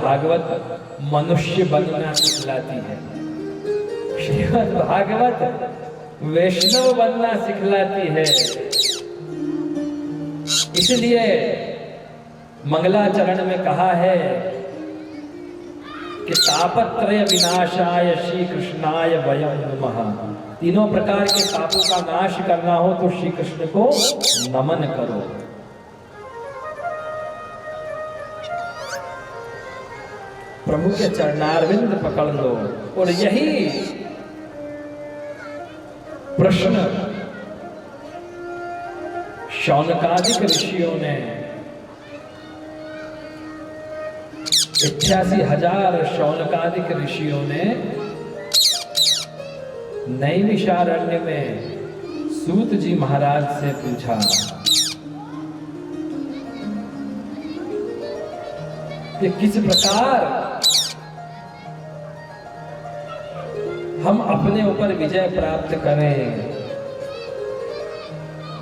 भागवत मनुष्य बनना सिखलाती है, श्रीमद् भागवत वैष्णव बनना सिखलाती है। इसलिए मंगलाचरण में कहा है कि तापत्रय विनाशाय श्री कृष्णाय वयं नमः। तीनों प्रकार के पापों का नाश करना हो तो श्री कृष्ण को नमन करो। प्रभु के चरणारविंद पकड़ लो। और यही प्रश्न शौनकादिक ऋषियों ने 88,000 शौनकादिक ऋषियों ने नैमिषारण्य में सूत जी महाराज से पूछा कि किस प्रकार हम अपने ऊपर विजय प्राप्त करें,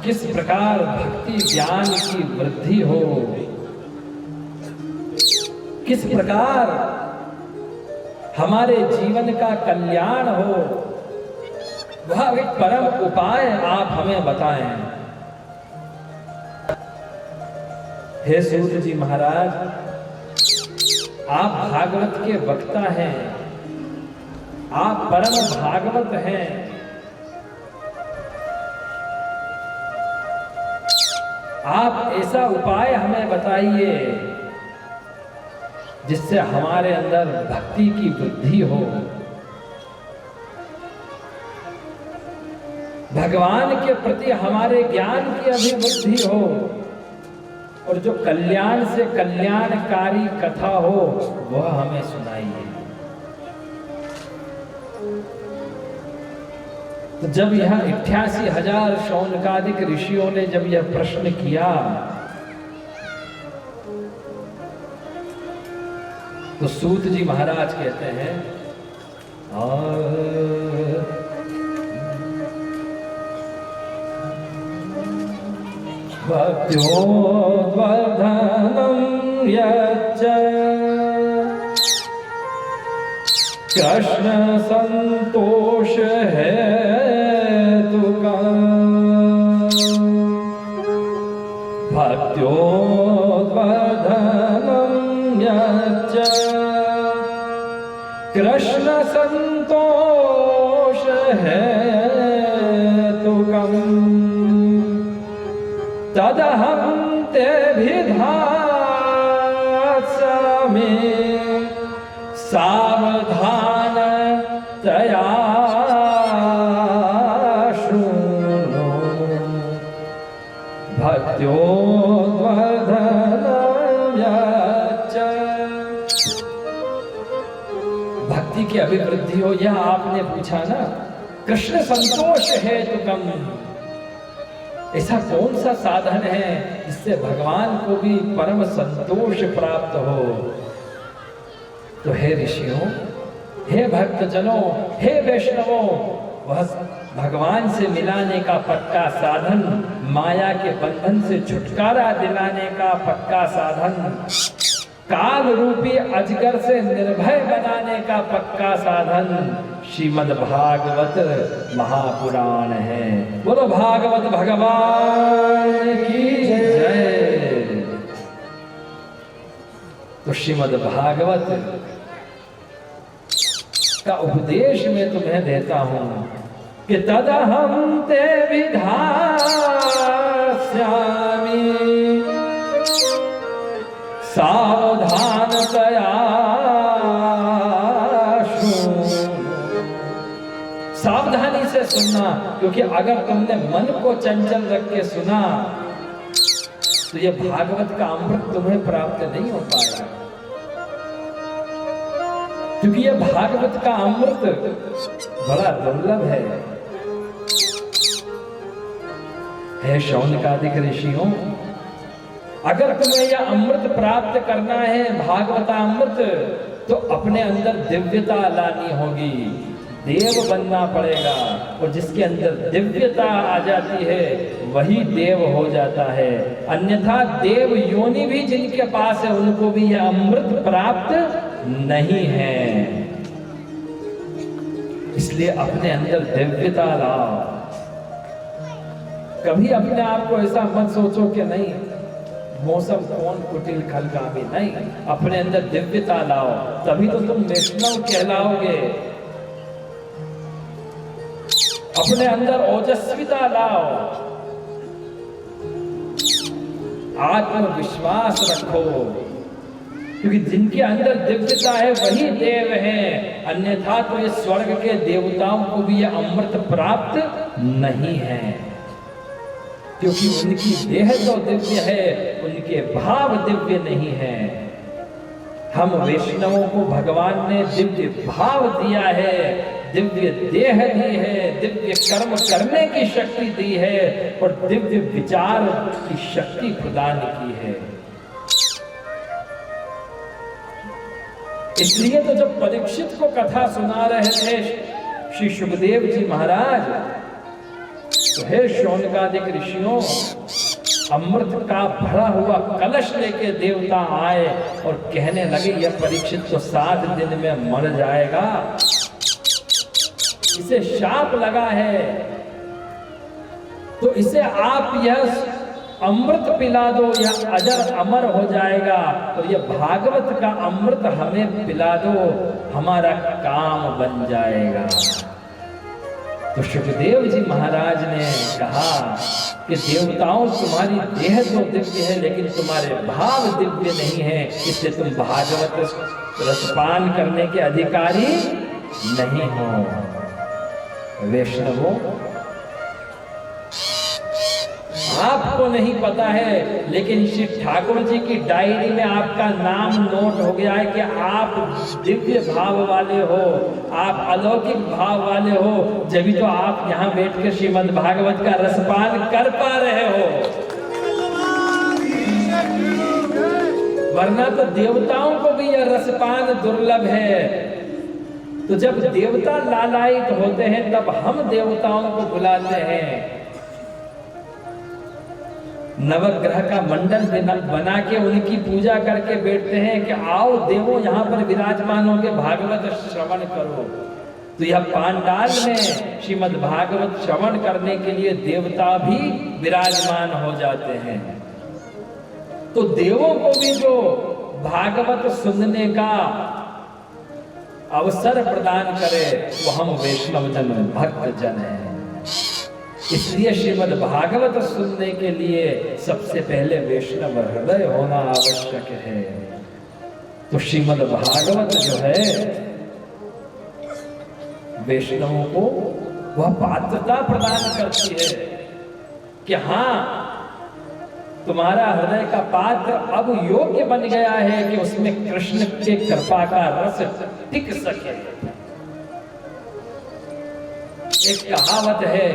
किस प्रकार भक्ति ज्ञान की वृद्धि हो, किस प्रकार हमारे जीवन का कल्याण हो, वह एक परम उपाय आप हमें बताएं। हे सूत जी महाराज, आप भागवत के वक्ता हैं, आप परम भागवत हैं। आप ऐसा उपाय हमें बताइए जिससे हमारे अंदर भक्ति की वृद्धि हो, भगवान के प्रति हमारे ज्ञान की अभिवृद्धि हो, और जो कल्याण से कल्याणकारी कथा हो वह हमें सुनाइए। तो जब यह 88,000 शौनकादिक ऋषियों ने जब यह प्रश्न किया तो सूत जी महाराज कहते हैं भक्त्योद्वर्धनं यच्च कृष्ण संतोष हेतुकम्, भक्त्योद्वर्धनं यच्च कृष्ण संतोष हेतुकम् तदहं ते विधास्यामि सावधानतया शृणु। भक्त्योद्वर्धनं यच्च, भक्ति की अभिवृद्धि हो, यह आपने पूछा ना। कृष्ण संतोष हेतुकम्, ऐसा कौन सा साधन है जिससे भगवान को भी परम संतोष प्राप्त हो? तो हे ऋषियों, हे भक्तजनों, हे वैष्णवों, वह भगवान से मिलाने का पक्का साधन, माया के बंधन से छुटकारा दिलाने का पक्का साधन, काल रूपी अजगर से निर्भय बनाने का पक्का साधन श्रीमद् भागवत महापुराण है। बोलो भागवत भगवान की जय। तो श्रीमद् भागवत का उपदेश मैं तुम्हें देता हूं कि तदहं ते विधास्यामि सावधानतया शृणु। सावधानी से सुनना, क्योंकि अगर तुमने मन को चंचल रख के सुना तो यह भागवत का अमृत तुम्हें प्राप्त नहीं हो पाएगा। क्योंकि यह भागवत का अमृत बड़ा दुर्लभ है। हे शौनकादिक ऋषियों, अगर तुम्हें यह अमृत प्राप्त करना है, भागवतामृत, तो अपने अंदर दिव्यता लानी होगी, देव बनना पड़ेगा, और जिसके अंदर दिव्यता आ जाती है वही देव हो जाता है। अन्यथा देव योनि भी जिनके पास है उनको भी यह अमृत प्राप्त नहीं है। इसलिए अपने अंदर दिव्यता लाओ। कभी अपने आप को ऐसा मत सोचो कि नहीं मौसम कौन कुटिल खल का भी नहीं, अपने अंदर दिव्यता लाओ, तभी तो तुम वैष्णव कहलाओगे। अपने अंदर ओजस्विता लाओ, आत्मविश्वास रखो, क्योंकि जिनके अंदर दिव्यता है वही देव हैं। अन्यथा तो ये स्वर्ग के देवताओं को भी यह अमृत प्राप्त नहीं है, क्योंकि उनकी देह तो दिव्य है, उनके भाव दिव्य नहीं है। हम वैष्णवों को भगवान ने दिव्य भाव दिया है, दिव्य देह दी है, दिव्य कर्म करने की शक्ति दी है, और दिव्य विचार की शक्ति प्रदान की है। इसलिए तो जब परीक्षित को कथा सुना रहे थे श्री सुखदेव जी महाराज, तो हे शौनकादिक ऋषियों, अमृत का भरा हुआ कलश लेके देवता आए और कहने लगे यह परीक्षित तो 7 दिन में मर जाएगा, इसे शाप लगा है, तो इसे आप यह अमृत पिला दो, यह अजर अमर हो जाएगा, और यह भागवत का अमृत हमें पिला दो, हमारा काम बन जाएगा। तो सुखदेव जी महाराज ने कहा कि देवताओं तुम्हारी देह तो दिव्य है लेकिन तुम्हारे भाव दिव्य नहीं है, इसलिए तुम भागवत रसपान करने के अधिकारी नहीं हो। वैष्णवों, आपको नहीं पता है, लेकिन श्री ठाकुर जी की डायरी में आपका नाम नोट हो गया है कि आप दिव्य भाव वाले हो, आप अलौकिक भाव वाले हो, जब तो आप यहाँ बैठकर श्रीमद् भागवत का रसपान कर पा रहे हो। वरना तो देवताओं को भी यह रसपान दुर्लभ है। तो जब देवता लालायित होते हैं तब हम देवताओं को बुलाते हैं, नवग्रह का मंडल बना के उनकी पूजा करके बैठते हैं कि आओ देवो यहाँ पर विराजमान होके भागवत श्रवण करो। तो यह पांडाल में श्रीमद् भागवत श्रवण करने के लिए देवता भी विराजमान हो जाते हैं। तो देवों को भी जो भागवत सुनने का अवसर प्रदान करे वो हम वैष्णव जन भक्त जन हैं। इसलिए श्रीमद् भागवत सुनने के लिए सबसे पहले वैष्णव हृदय होना आवश्यक है। तो श्रीमद् भागवत जो है वैष्णवों को वह पात्रता प्रदान करती है कि हाँ, तुम्हारा हृदय का पात्र अब योग्य बन गया है कि उसमें कृष्ण के कृपा का रस टिक सके। एक कहावत है,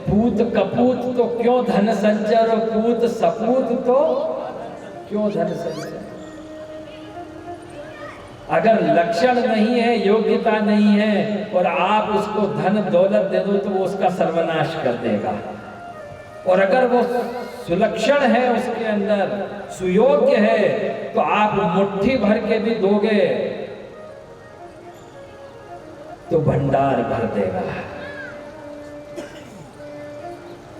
पूत कपूत तो क्यों धन संचर, और पूत सपूत तो क्यों धन संचर। अगर लक्षण नहीं है, योग्यता नहीं है, और आप उसको धन दौलत दे दो तो वो उसका सर्वनाश कर देगा। और अगर वो सुलक्षण है, उसके अंदर सुयोग्य है, तो आप मुट्ठी भर के भी दोगे तो भंडार भर देगा।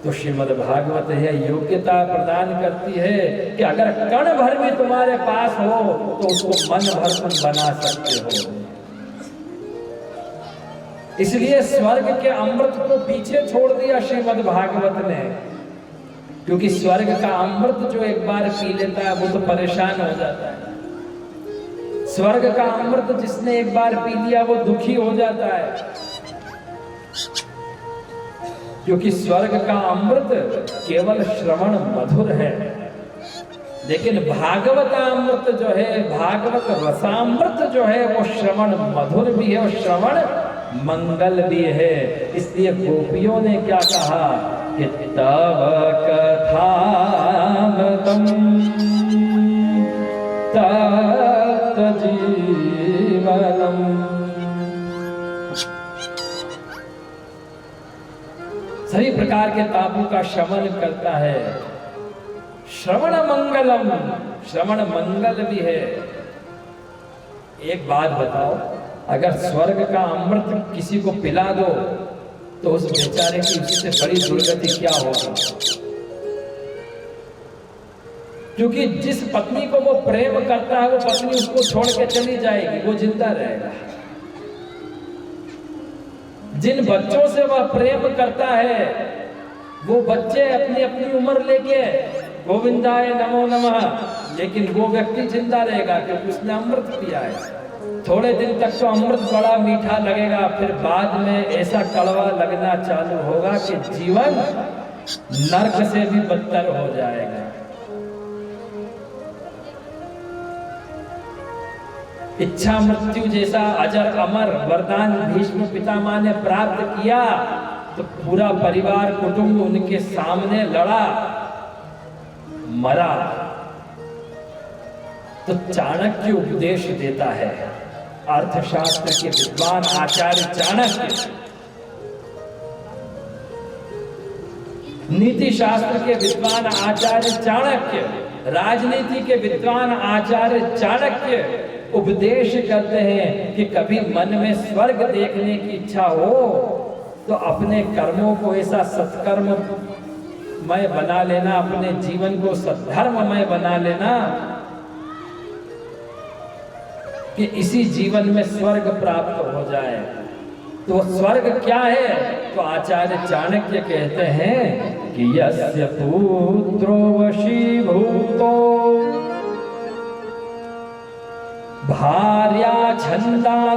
तो श्रीमद् भागवत है योग्यता प्रदान करती है कि अगर कण भर भी तुम्हारे पास हो तो उसको मन भर तुम बना सकते हो। इसलिए स्वर्ग के अमृत को पीछे छोड़ दिया श्रीमद् भागवत ने, क्योंकि स्वर्ग का अमृत जो एक बार पी लेता है वो तो परेशान हो जाता है। स्वर्ग का अमृत जिसने एक बार पी लिया वो दुखी हो जाता है, क्योंकि स्वर्ग का अमृत केवल श्रवण मधुर है, लेकिन भागवत अमृत जो है, भागवत रसामृत जो है वो श्रवण मधुर भी है और श्रवण मंगल भी है। इसलिए गोपियों ने क्या कहा कि तव कथामृतम तप्त जीवनम प्रकार के तापों का शमन करता है। श्रवण मंगलम, श्रवण मंगल भी है। एक बात बताओ, अगर स्वर्ग का अमृत किसी को पिला दो तो उस बेचारे की उससे बड़ी दुर्गति क्या होगी? क्योंकि जिस पत्नी को वो प्रेम करता है वो पत्नी उसको छोड़ के चली जाएगी, वो जिंदा रहेगा। जिन बच्चों से वह प्रेम करता है वो बच्चे अपनी अपनी उम्र लेके गोविंदाय नमो नमः, लेकिन वो व्यक्ति जिंदा रहेगा क्योंकि उसने अमृत पिया है। थोड़े दिन तक तो अमृत बड़ा मीठा लगेगा, फिर बाद में ऐसा कड़वा लगना चालू होगा कि जीवन नरक से भी बदतर हो जाएगा। इच्छा मृत्यु जैसा अजर अमर वरदान भीष्म पितामह ने प्राप्त किया तो पूरा परिवार कुटुंब उनके सामने लड़ा, मरा। तो चाणक्य उपदेश देता है, अर्थशास्त्र के विद्वान आचार्य चाणक्य, नीति शास्त्र के विद्वान आचार्य चाणक्य, राजनीति के विद्वान आचार्य चाणक्य उपदेश करते हैं कि कभी मन में स्वर्ग देखने की इच्छा हो तो अपने कर्मों को ऐसा सत्कर्ममय बना लेना, अपने जीवन को सद्धर्ममय बना लेना कि इसी जीवन में स्वर्ग प्राप्त हो जाए। तो स्वर्ग क्या है? तो आचार्य चाणक्य कहते हैं कि यस्य पुत्रो वशीभूतो भार्या छन्दानुगामिनी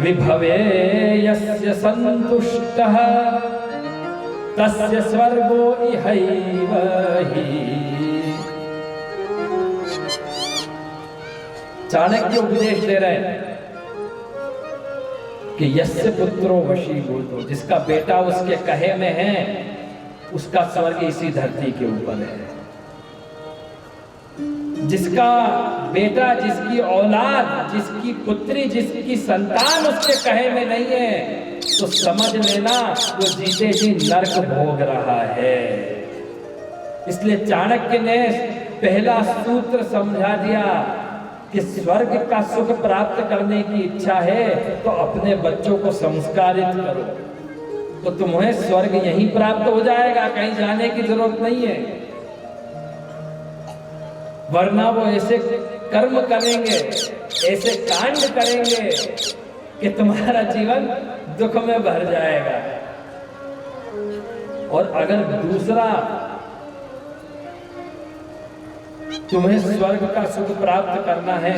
विभवे यस्य सन्तुष्टः तस्य स्वर्गो इहैव हि। चाणक्य उपदेश दे रहे हैं कि यस्य पुत्रो वशीभूतो, जिसका बेटा उसके कहे में है उसका स्वर्ग इसी धरती के ऊपर है। जिसका बेटा, जिसकी औलाद, जिसकी पुत्री, जिसकी संतान उसके कहे में नहीं है तो समझ लेना वो जीते जी नरक भोग रहा है। इसलिए चाणक्य ने पहला सूत्र समझा दिया कि स्वर्ग का सुख प्राप्त करने की इच्छा है तो अपने बच्चों को संस्कारित करो, तो तुम्हें स्वर्ग यहीं प्राप्त हो जाएगा, कहीं जाने की जरूरत नहीं है। वरना वो ऐसे कर्म करेंगे, ऐसे कांड करेंगे कि तुम्हारा जीवन दुख में भर जाएगा। और अगर दूसरा तुम्हें स्वर्ग का सुख प्राप्त करना है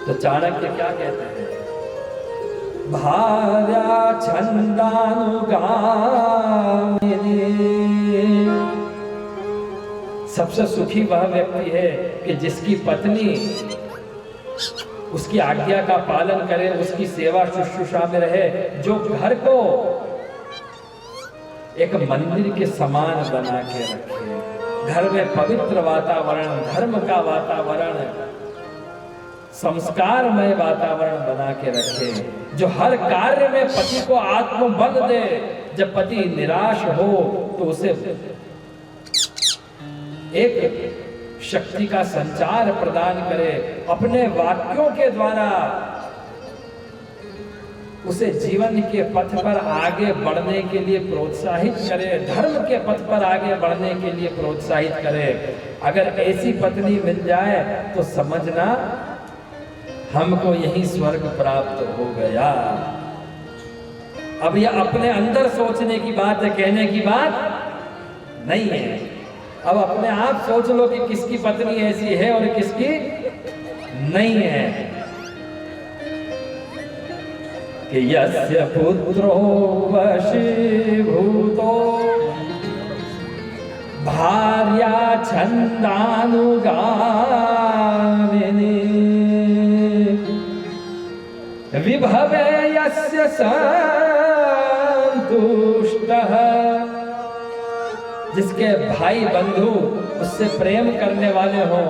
तो चाणक्य क्या कहते हैं? भार्या छन्दानुगामिनी, सबसे सुखी वह व्यक्ति है कि जिसकी पत्नी उसकी आज्ञा का पालन करे, उसकी सेवा शुश्रूषा में रहे, जो घर को एक मंदिर के समान बना के रखे, घर में पवित्र वातावरण, धर्म का वातावरण, संस्कारमय वातावरण बना के रखे, जो हर कार्य में पति को आत्मबल दे। जब पति निराश हो तो उसे एक शक्ति का संचार प्रदान करे, अपने वाक्यों के द्वारा उसे जीवन के पथ पर आगे बढ़ने के लिए प्रोत्साहित करे, धर्म के पथ पर आगे बढ़ने के लिए प्रोत्साहित करे। अगर ऐसी पत्नी मिल जाए तो समझना हमको यही स्वर्ग प्राप्त हो गया। अब यह अपने अंदर सोचने की बात है, कहने की बात नहीं है। अब अपने आप सोच लो कि किसकी पत्नी ऐसी है और किसकी नहीं है। कि यस्य पुत्रो वशीभूतो भार्या छन्दानुगामिनी विभवे यस्य सन्तुष्टः, जिसके भाई बंधु उससे प्रेम करने वाले हों,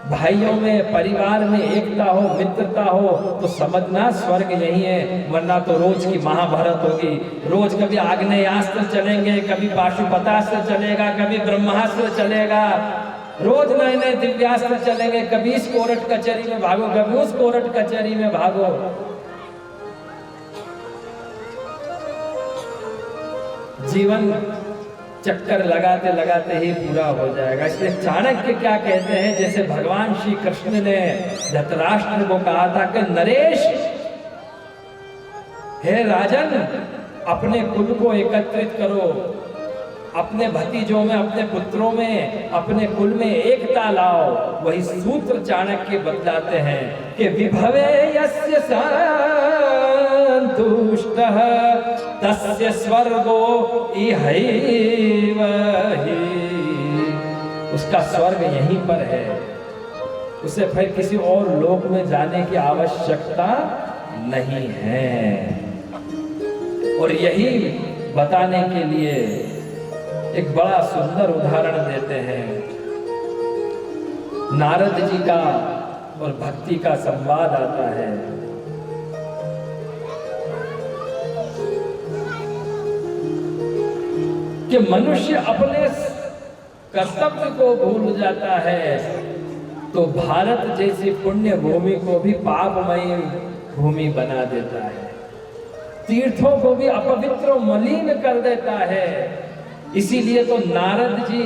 भाइयों में, परिवार में एकता हो, मित्रता हो, तो समझना स्वर्ग यही है। वरना तो रोज की महाभारत होगी। रोज कभी आग्नेयास्त्र चलेंगे, कभी पाशुपतास्त्र चलेगा, कभी ब्रह्मास्त्र चलेगा, रोज नए नए दिव्यास्त्र चलेंगे। कभी इस कोर्ट कचहरी में भागो, कभी उस कोर्ट कचहरी में भागो। जीवन चक्कर लगाते लगाते ही पूरा हो जाएगा। इसलिए चाणक्य क्या कहते हैं, जैसे भगवान श्री कृष्ण ने धृतराष्ट्र को कहा था कि नरेश, हे राजन, अपने कुल को एकत्रित करो, अपने भतीजों में, अपने पुत्रों में, अपने कुल में एकता लाओ। वही सूत्र चाणक्य बतलाते हैं कि विभवे यस्य संतुष्टः तस्य स्वर्गो इहैव हि। उसका स्वर्ग यहीं पर है, उसे फिर किसी और लोक में जाने की आवश्यकता नहीं है। और यही बताने के लिए एक बड़ा सुंदर उदाहरण देते हैं। नारद जी का और भक्ति का संवाद आता है। कि मनुष्य अपने कर्तव्य को भूल जाता है तो भारत जैसी पुण्य भूमि को भी पापमयी भूमि बना देता है, तीर्थों को भी अपवित्र मलिन कर देता है। इसीलिए तो नारद जी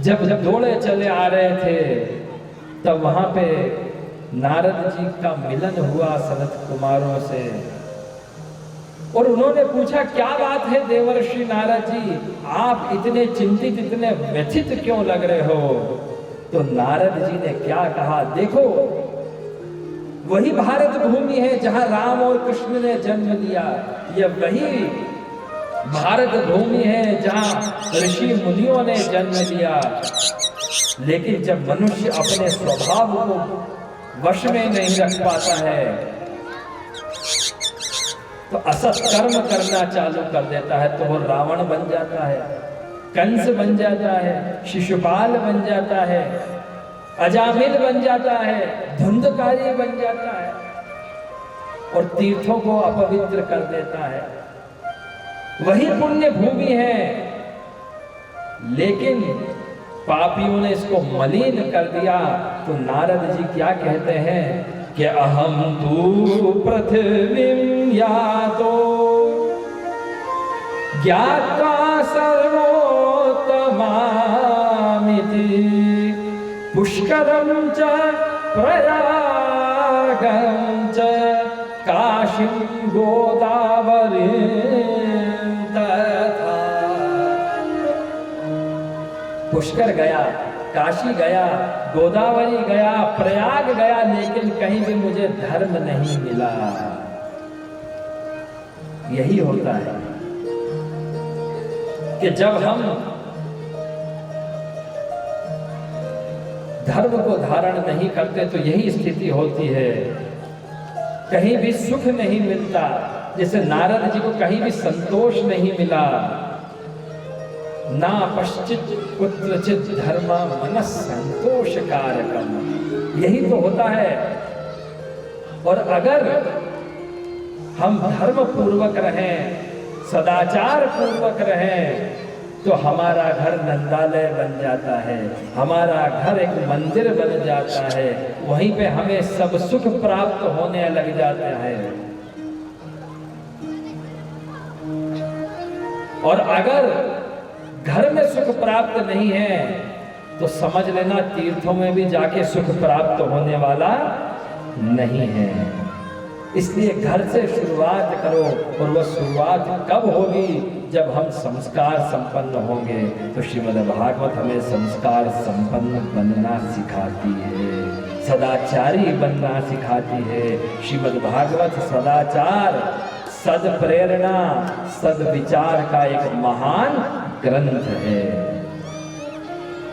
जब दौड़े चले आ रहे थे, तब वहां पे नारद जी का मिलन हुआ सनत कुमारों से। और उन्होंने पूछा, क्या बात है देवर्षि नारद जी, आप इतने चिंतित, इतने व्यथित क्यों लग रहे हो? तो नारद जी ने क्या कहा, देखो वही भारत भूमि है जहां राम और कृष्ण ने जन्म लिया। यह वही भारत भूमि है जहां ऋषि मुनियों ने जन्म लिया। लेकिन जब मनुष्य अपने स्वभाव को वश में नहीं रख पाता है तो असत कर्म करना चालू कर देता है। तो वो रावण बन जाता है, कंस बन जाता है, शिशुपाल बन जाता है, अजामिल बन जाता है, धुंधकारी बन जाता है और तीर्थों को अपवित्र कर देता है। वही पुण्य भूमि है, लेकिन पापियों ने इसको मलिन कर दिया। तो नारद जी क्या कहते हैं कि अहम तु पृथ्वीं यातो ज्ञात्वा सर्वोत्तमामिति पुष्करं च प्रयागं च काशीं गोदावरीं तथा। पुष्कर गया, काशी गया, गोदावरी गया, प्रयाग गया, लेकिन कहीं भी मुझे धर्म नहीं मिला। यही होता है कि जब हम धर्म को धारण नहीं करते तो यही स्थिति होती है, कहीं भी सुख नहीं मिलता। जैसे नारद जी को कहीं भी संतोष नहीं मिला। ना पश्चित कुत्रचित धर्म मनस संतोष कारकम, यही तो होता है। और अगर हम धर्म पूर्वक रहें, सदाचार पूर्वक रहें, तो हमारा घर नंदालय बन जाता है, हमारा घर एक मंदिर बन जाता है, वहीं पे हमें सब सुख प्राप्त होने लग जाता है। और अगर घर में सुख प्राप्त नहीं है तो समझ लेना तीर्थों में भी जाके सुख प्राप्त होने वाला नहीं है। इसलिए घर से शुरुआत करो। और वह शुरुआत कब होगी? जब हम संस्कार संपन्न होंगे। तो श्रीमद् भागवत हमें संस्कार संपन्न बनना सिखाती है, सदाचारी बनना सिखाती है। श्रीमद् भागवत सदाचार, सद प्रेरणा, सद विचार का एक महान ग्रंथ है।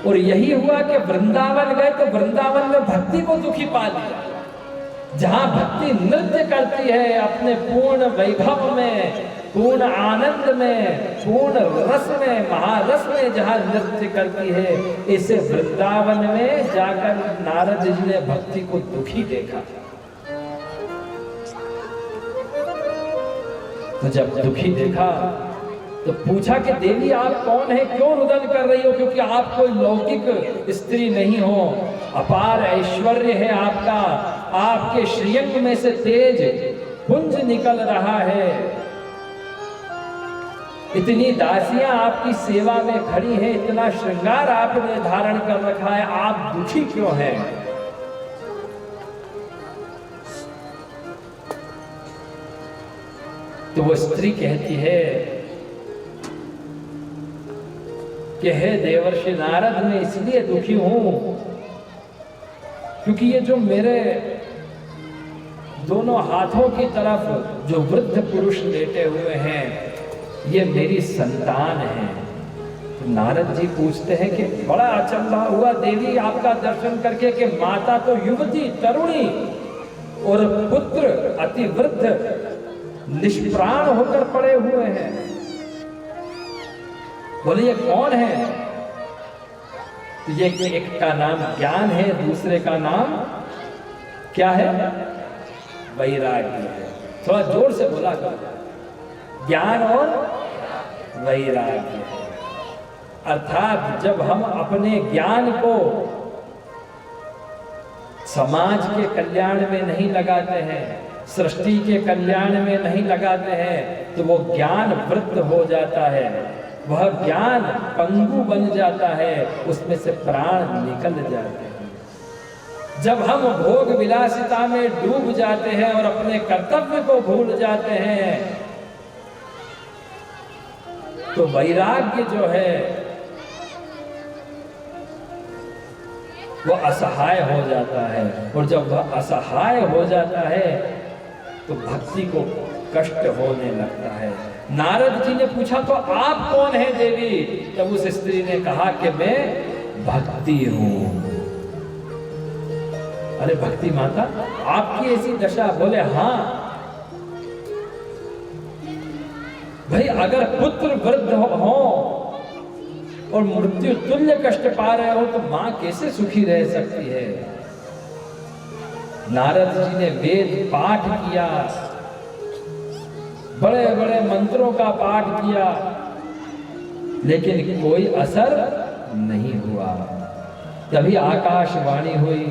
और यही हुआ कि वृंदावन गए तो वृंदावन में भक्ति को दुखी पा लिया। जहां भक्ति नृत्य करती है अपने पूर्ण वैभव में, पूर्ण आनंद में, पूर्ण रस में, महारस में जहां नृत्य करती है, इसे वृंदावन में जाकर नारद जी ने भक्ति को दुखी देखा। तो जब दुखी देखा तो पूछा कि देवी आप कौन है, क्यों रुदन कर रही हो? क्योंकि आप कोई लौकिक स्त्री नहीं हो, अपार ऐश्वर्य है आपका, आपके श्रीअंग में से तेज पुंज निकल रहा है, इतनी दासियां आपकी सेवा में खड़ी हैं, इतना श्रृंगार आपने धारण कर रखा है, आप दुखी क्यों हैं? तो वो स्त्री कहती है कि हे देवर्षि नारद, मैं इसलिए दुखी हूं क्योंकि ये जो मेरे दोनों हाथों की तरफ जो वृद्ध पुरुष लेटे हुए हैं, ये मेरी संतान है। तो नारद जी पूछते हैं कि बड़ा अचंभा हुआ देवी आपका दर्शन करके कि माता तो युवती तरुणी और पुत्र अति वृद्ध निष्प्राण होकर पड़े हुए हैं। बोले ये कौन है? तो ये एक का नाम ज्ञान है, दूसरे का नाम क्या है? वैराग्य है। थोड़ा जोर से बोला करो, ज्ञान और वैराग्य। अर्थात जब हम अपने ज्ञान को समाज के कल्याण में नहीं लगाते हैं, सृष्टि के कल्याण में नहीं लगाते हैं, तो वो ज्ञान वृद्ध हो जाता है, वह ज्ञान पंगु बन जाता है, उसमें से प्राण निकल जाते हैं। जब हम भोग विलासिता में डूब जाते हैं और अपने कर्तव्य को भूल जाते हैं, तो वैराग्य जो है वो असहाय हो जाता है, और जब वह असहाय हो जाता है तो भक्ति को कष्ट होने लगता है। नारद जी ने पूछा तो आप कौन है देवी? तब उस स्त्री ने कहा कि मैं भक्ति हूं। अरे भक्ति माता, आपकी ऐसी दशा? बोले हाँ भाई, अगर पुत्र वृद्ध हो और मृत्यु तुल्य कष्ट पा रहे हो तो मां कैसे सुखी रह सकती है? नारद जी ने वेद पाठ किया, बड़े बड़े मंत्रों का पाठ किया, लेकिन कोई असर नहीं हुआ। तभी आकाशवाणी हुई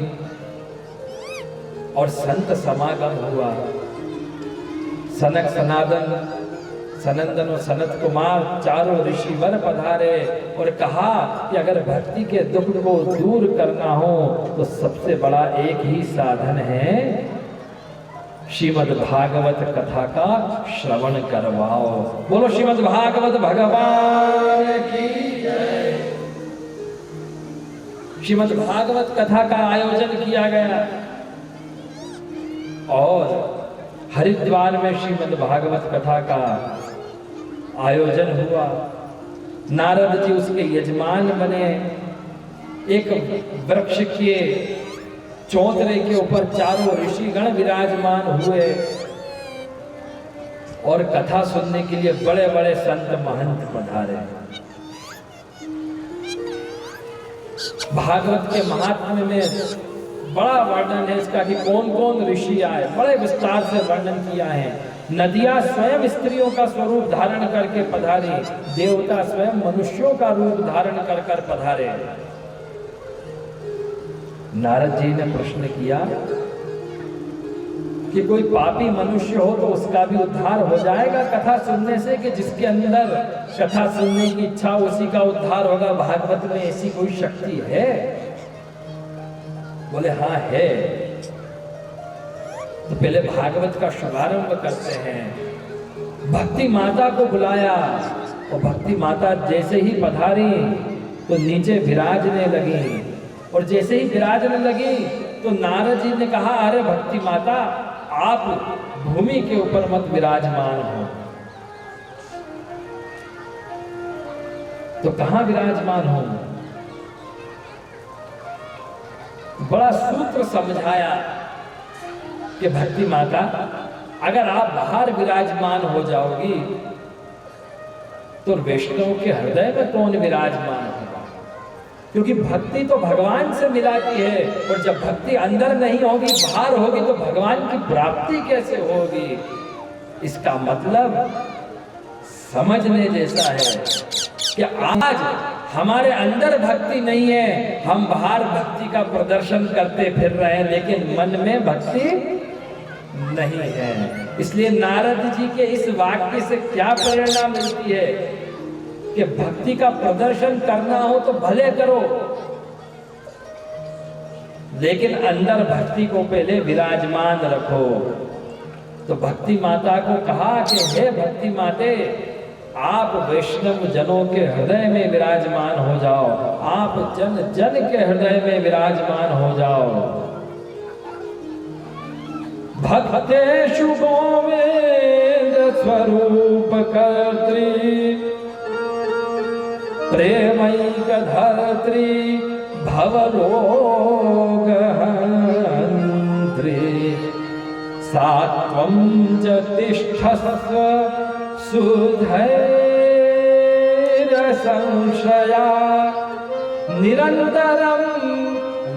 और संत समागम हुआ। सनक सनातन सनंदन और सनत कुमार चारों ऋषिवर पधारे और कहा कि अगर भक्ति के दुख को दूर करना हो तो सबसे बड़ा एक ही साधन है, श्रीमद् भागवत कथा का श्रवण करवाओ। बोलो श्रीमद् भागवत भगवान की जय। श्रीमद् भागवत कथा का आयोजन किया गया और हरिद्वार में श्रीमद् भागवत कथा का आयोजन हुआ। नारद जी उसके यजमान बने। एक वृक्ष के चौतरे के ऊपर चारों ऋषिगण विराजमान हुए और कथा सुनने के लिए बड़े बड़े संत महंत पधारे। भागवत के महात्म्य में बड़ा वर्णन है इसका कि कौन कौन ऋषि आए, बड़े विस्तार से वर्णन किया है। नदियां स्वयं स्त्रियों का स्वरूप धारण करके पधारी, देवता स्वयं मनुष्यों का रूप धारण कर कर पधारे। नारद जी ने प्रश्न किया कि कोई पापी मनुष्य हो तो उसका भी उद्धार हो जाएगा कथा सुनने से, कि जिसके अंदर कथा सुनने की इच्छा उसी का उद्धार होगा? भागवत में ऐसी कोई शक्ति है? बोले हाँ है। तो पहले भागवत का शुभारंभ करते हैं। भक्ति माता को बुलाया और भक्ति माता जैसे ही पधारी तो नीचे विराजने लगी, और जैसे ही विराजने लगी तो नारद जी ने कहा, अरे भक्ति माता, आप भूमि के ऊपर मत विराजमान हो। तो कहां विराजमान हो? बड़ा सूत्र समझाया कि भक्ति माता, अगर आप बाहर विराजमान हो जाओगी तो वैष्णव के हृदय में कौन विराजमान होगा? क्योंकि भक्ति तो भगवान से मिलाती है, और जब भक्ति अंदर नहीं होगी, बाहर होगी, तो भगवान की प्राप्ति कैसे होगी? इसका मतलब समझने जैसा है कि आज हमारे अंदर भक्ति नहीं है, हम बाहर भक्ति का प्रदर्शन करते फिर रहे हैं, लेकिन मन में भक्ति नहीं है। इसलिए नारद जी के इस वाक्य से क्या प्रेरणा मिलती है कि भक्ति का प्रदर्शन करना हो तो भले करो, लेकिन अंदर भक्ति को पहले विराजमान रखो। तो भक्ति माता को कहा कि हे भक्ति माते, आप वैष्णव जनों के हृदय में विराजमान हो जाओ, आप जन जन के हृदय में विराजमान हो जाओ। भक्तेषु गोविंद स्वरूप कर्त्री, प्रेमैक धर्त्री, भवरोग हन्त्री, सात्वं च तिष्ठस्व सुधैर्य संशया, निरन्तरं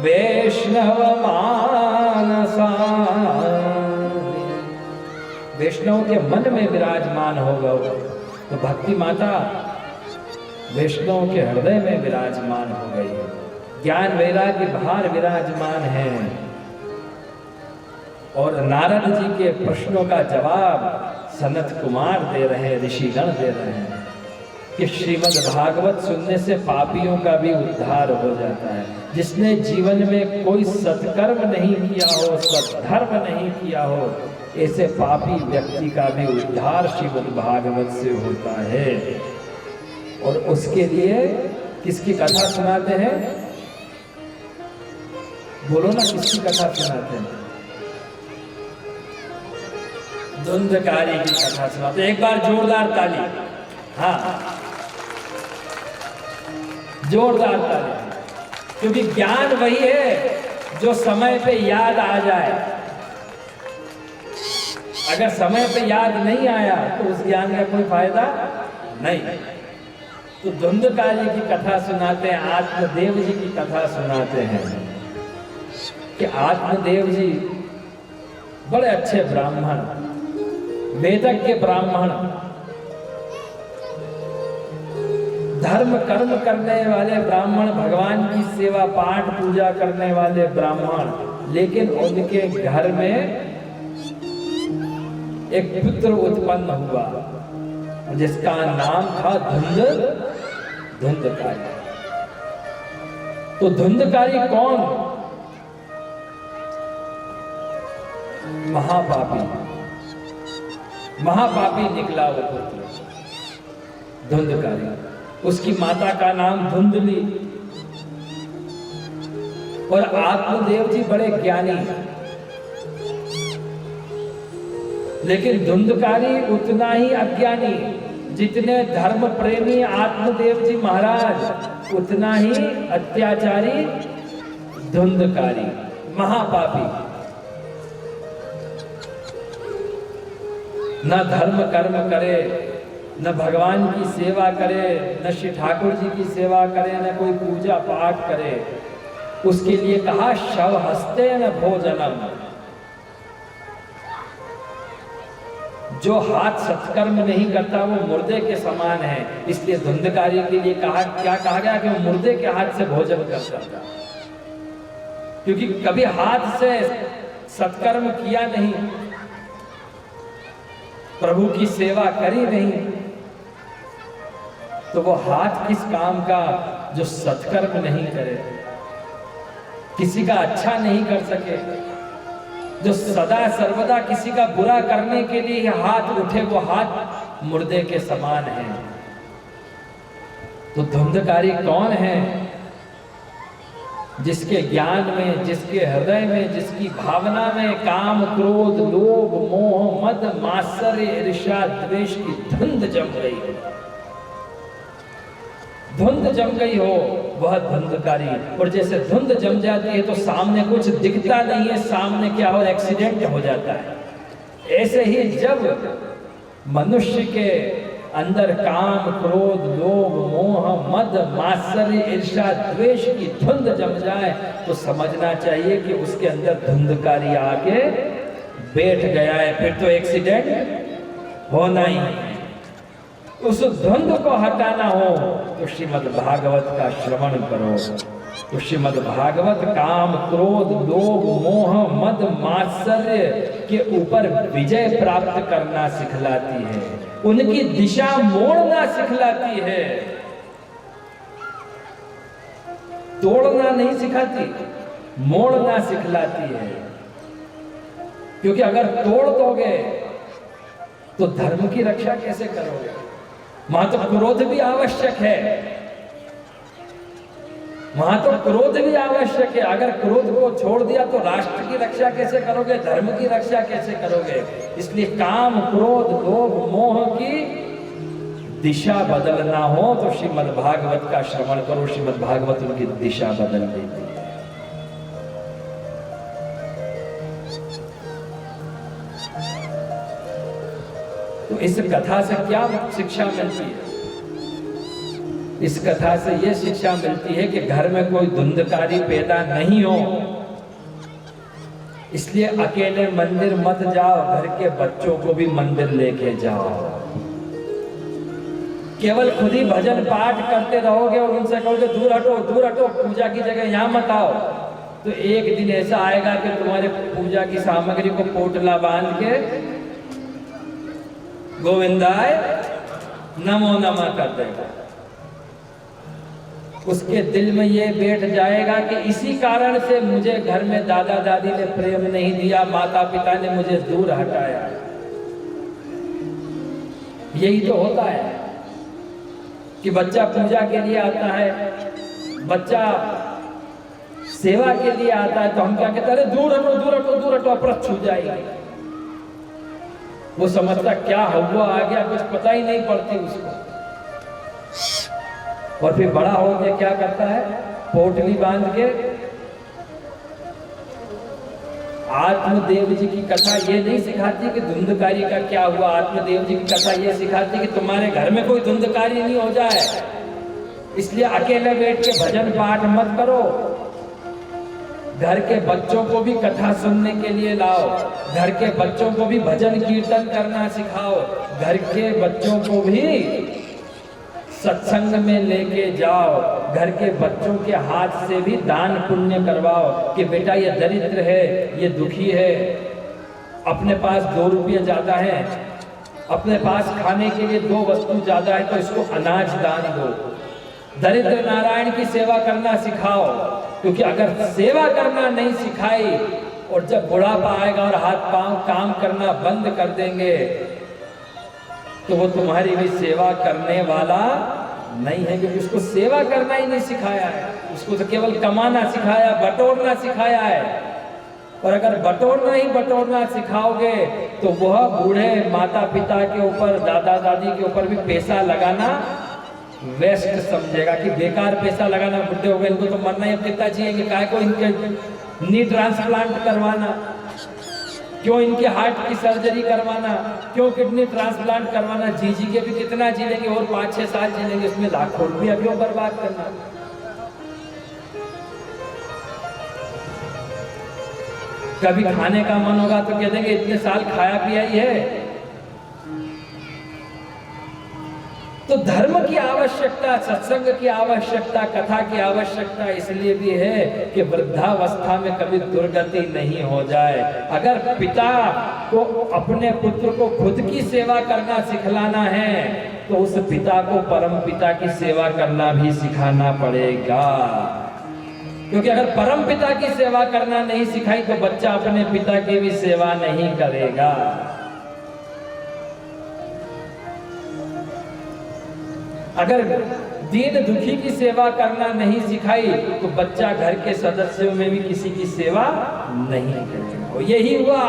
वैष्णव मानसा। वैष्णव के मन में विराजमान हो गए तो भक्ति माता वैष्णव के हृदय में विराजमान हो गई। ज्ञान वैराग्य बाहर विराजमान है। और नारद जी के प्रश्नों का जवाब सनत कुमार दे रहे हैं, ऋषिगण दे रहे हैं कि श्रीमद् भागवत सुनने से पापियों का भी उद्धार हो जाता है। जिसने जीवन में कोई सत्कर्म नहीं किया हो, सद्धर्म नहीं किया हो, ऐसे पापी व्यक्ति का भी उद्धार श्रीमद् भागवत से होता है। और उसके लिए किसकी कथा सुनाते हैं? बोलो ना, किसकी कथा सुनाते हैं? धुंधकारी की कथा सुनाते। एक बार जोरदार ताली। हाँ, जोरदार ताली। क्योंकि ज्ञान वही है जो समय पे याद आ जाए। अगर समय पे याद नहीं आया तो उस ज्ञान का कोई फायदा नहीं। तो धुंधकारी की कथा सुनाते हैं, आत्मदेव जी की कथा सुनाते हैं कि आत्मदेव जी बड़े अच्छे ब्राह्मण, वेदज्ञ ब्राह्मण, धर्म कर्म करने वाले ब्राह्मण, भगवान की सेवा पाठ पूजा करने वाले ब्राह्मण। लेकिन उनके घर में एक पुत्र उत्पन्न हुआ जिसका नाम था धुंधकारी। तो धुंधकारी कौन? महापापी निकला वो पुत्र धुंधकारी। उसकी माता का नाम धुंधली। और आत्मदेव जी बड़े ज्ञानी, लेकिन धुंधकारी उतना ही अज्ञानी। जितने धर्म प्रेमी आत्मदेव जी महाराज, उतना ही अत्याचारी धुंधकारी, महापापी। न धर्म कर्म करे, न भगवान की सेवा करे, न श्री ठाकुर जी की सेवा करे, न कोई पूजा पाठ करे। उसके लिए कहा शव हस्ते न भोजनम। जो हाथ सत्कर्म नहीं करता वो मुर्दे के समान है। इसलिए धुंधकारी के लिए कहा, क्या कहा गया कि वो मुर्दे के हाथ से भोजन करता था, क्योंकि कभी हाथ से सत्कर्म किया नहीं, प्रभु की सेवा करी नहीं, तो वो हाथ किस काम का जो सत्कर्म नहीं करे, किसी का अच्छा नहीं कर सके, जो सदा सर्वदा किसी का बुरा करने के लिए हाथ उठे, वो हाथ मुर्दे के समान है। तो धुंधकारी कौन है? जिसके ज्ञान में, जिसके हृदय में, जिसकी भावना में काम, क्रोध, लोभ, मोह, मद, मात्सर्य, ईर्ष्या, द्वेष की धुंध जम गई हो, धुंध जम गई हो, वह धुंधकारी। और जैसे धुंध जम जाती है तो सामने कुछ दिखता नहीं है, सामने क्या हो, एक्सीडेंट हो जाता है। ऐसे ही जब मनुष्य के अंदर काम, क्रोध, लोभ, मोह, मद, मात्सर्य, ईर्ष्या, द्वेष की धुंध जम जाए तो समझना चाहिए कि उसके अंदर धुंधकारी आके बैठ गया है, फिर तो एक्सीडेंट होना ही है। उस धुंध को हटाना हो तो श्रीमद् भागवत का श्रवण करो। तो श्रीमद् भागवत काम, क्रोध, लोभ, मोह, मद, मात्सर्य के ऊपर विजय प्राप्त करना सिखलाती है, उनकी दिशा मोड़ना सिखलाती है, तोड़ना नहीं सिखाती, मोड़ना सिखलाती है। क्योंकि अगर तोड़ दोगे तो धर्म की रक्षा कैसे करोगे? वहां तो क्रोध भी आवश्यक है, वहां तो क्रोध भी आवश्यक है। अगर क्रोध को छोड़ दिया तो राष्ट्र की रक्षा कैसे करोगे, धर्म की रक्षा कैसे करोगे? इसलिए काम, क्रोध, लोभ, मोह की दिशा बदलना हो तो श्रीमद् भागवत का श्रवण करो। श्रीमद् भागवत उनकी दिशा बदल देती है। तो इस कथा से क्या शिक्षा मिलती है? इस कथा से यह शिक्षा मिलती है कि घर में कोई धुंधकारी पैदा नहीं हो, इसलिए अकेले मंदिर मत जाओ, घर के बच्चों को भी मंदिर लेके जाओ। केवल खुद ही भजन पाठ करते रहोगे और उनसे कहोगे दूर हटो, दूर हटो, पूजा की जगह यहां मत आओ, तो एक दिन ऐसा आएगा कि तुम्हारे पूजा की सामग्री को पोटला बांध के गोविंदाय नमो नमः कर देगा। उसके दिल में ये बैठ जाएगा कि इसी कारण से मुझे घर में दादा दादी ने प्रेम नहीं दिया, माता पिता ने मुझे दूर हटाया। यही तो होता है कि बच्चा पूजा के लिए आता है, बच्चा सेवा के लिए आता है, तो हम क्या कहते हैं, दूर हटो, दूर हटो, दूर हटो, अपरछ छू जाएगी। वो समझता क्या हुआ आ गया, कुछ पता ही नहीं पड़ती उसको। और फिर बड़ा हो के क्या करता है, पोटली बांध के। आत्मदेव जी की कथा ये नहीं सिखाती कि धुंधकारी का क्या हुआ, आत्मदेव जी की कथा ये सिखाती कि तुम्हारे घर में कोई धुंधकारी नहीं हो जाए, इसलिए अकेले बैठ के भजन पाठ मत करो। घर के बच्चों को भी कथा सुनने के लिए लाओ, घर के बच्चों को भी भजन कीर्तन करना सिखाओ, घर के बच्चों को भी सत्संग में लेके जाओ, घर के बच्चों के हाथ से भी दान पुण्य करवाओ कि बेटा ये दरिद्र है, ये दुखी है, अपने पास 2 रुपये ज्यादा है, अपने पास खाने के लिए 2 वस्तु ज्यादा है, तो इसको अनाज दान दो। दरिद्र नारायण की सेवा करना सिखाओ, क्योंकि अगर सेवा करना नहीं सिखाई और जब बुढ़ापा आएगा और हाथ पांव काम करना बंद कर देंगे तो वो तुम्हारी भी सेवा करने वाला नहीं है, क्योंकि उसको सेवा करना ही नहीं सिखाया है, उसको तो केवल कमाना सिखाया, बटोरना सिखाया है। और अगर बटोरना सिखाओगे तो वह बूढ़े माता पिता के ऊपर, दादा दादी के ऊपर भी पैसा लगाना वेस्ट समझेगा कि बेकार पैसा लगाना, बुढ़े हो गए इनको तो मरना ही, कितना जिएंगे, काय को इनके नी ट्रांसप्लांट करवाना, क्यों इनके हार्ट की सर्जरी करवाना, क्यों किडनी ट्रांसप्लांट करवाना, जी के भी कितना जी लेंगे और 5-6 साल जी लेंगे, उसमें लाखों रुपया क्यों बर्बाद करना। कभी खाने का मन होगा तो कह देंगे इतने साल खाया पिया ही है। तो धर्म की आवश्यकता, सत्संग की आवश्यकता, कथा की आवश्यकता इसलिए भी है कि वृद्धावस्था में कभी दुर्गति नहीं हो जाए। अगर पिता को अपने पुत्र को खुद की सेवा करना सिखलाना है तो उस पिता को परम पिता की सेवा करना भी सिखाना पड़ेगा, क्योंकि अगर परम पिता की सेवा करना नहीं सिखाई तो बच्चा अपने पिता की भी सेवा नहीं करेगा। अगर दीन दुखी की सेवा करना नहीं सिखाई तो बच्चा घर के सदस्यों में भी किसी की सेवा नहीं करेगा। और यही हुआ,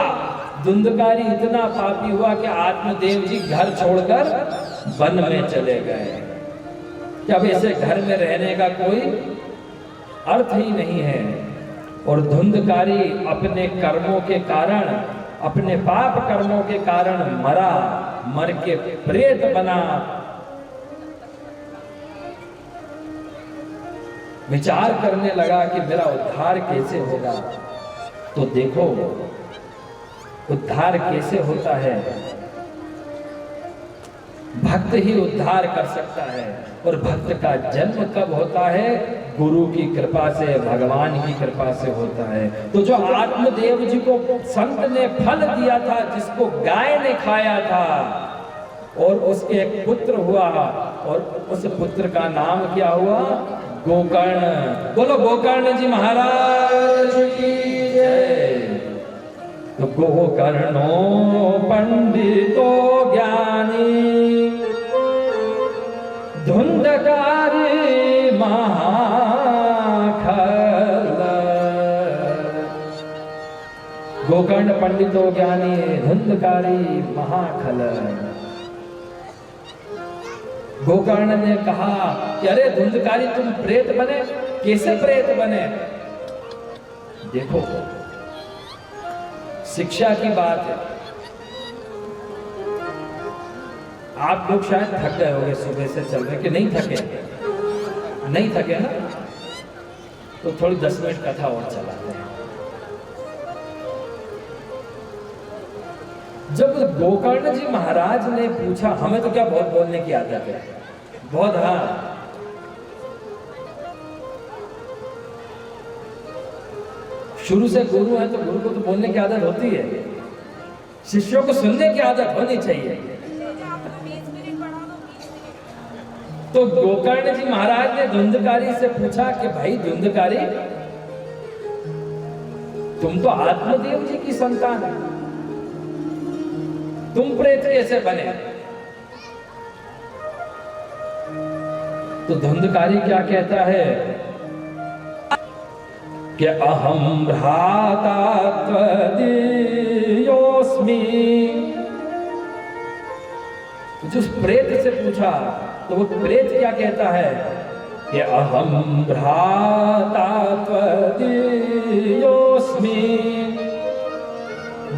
धुंधकारी इतना पापी हुआ कि आत्मदेव जी घर छोड़कर वन में चले गए। जब ऐसे घर में रहने का कोई अर्थ ही नहीं है। और धुंधकारी अपने कर्मों के कारण, अपने पाप कर्मों के कारण मरा, मर के प्रेत बना, विचार करने लगा कि मेरा उद्धार कैसे होगा। तो देखो उद्धार कैसे होता है, भक्त ही उद्धार कर सकता है। और भक्त का जन्म कब होता है? गुरु की कृपा से, भगवान की कृपा से होता है। तो जो आत्मदेव जी को संत ने फल दिया था, जिसको गाय ने खाया था, और उसके एक पुत्र हुआ, और उस पुत्र का नाम क्या हुआ? गोकर्ण। बोलो गोकर्ण जी महाराज की जय। तो गोकर्णो पंडितो ज्ञानी धुंधकारी महाखल। गोकर्ण पंडितो ज्ञानी धुंधकारी महाखल। गोकर्ण ने कहा कि अरे धुंधकारी तुम प्रेत बने, कैसे प्रेत बने? देखो शिक्षा की बात है। आप लोग शायद थक गए होंगे सुबह से चल रहे, कि नहीं थके? नहीं थके ना? तो थोड़ी 10 मिनट कथा और चलाते हैं। जब गोकर्ण जी महाराज ने पूछा, हमें तो क्या बहुत बोलने की आदत है, बहुत। हाँ, शुरू से गुरु है तो गुरु को तो बोलने की आदत होती है, शिष्यों को सुनने की आदत होनी चाहिए। तो गोकर्ण जी महाराज ने धुंधकारी से पूछा कि भाई धुंधकारी, तुम तो आत्मदेव जी की संतान है, तुम प्रेत कैसे बने? तो धुंधकारी क्या कहता है कि अहम भ्राता त्वदीयोऽस्मि। जिस प्रेत से पूछा तो वो प्रेत क्या कहता है कि अहम भ्राता त्वदीयोऽस्मि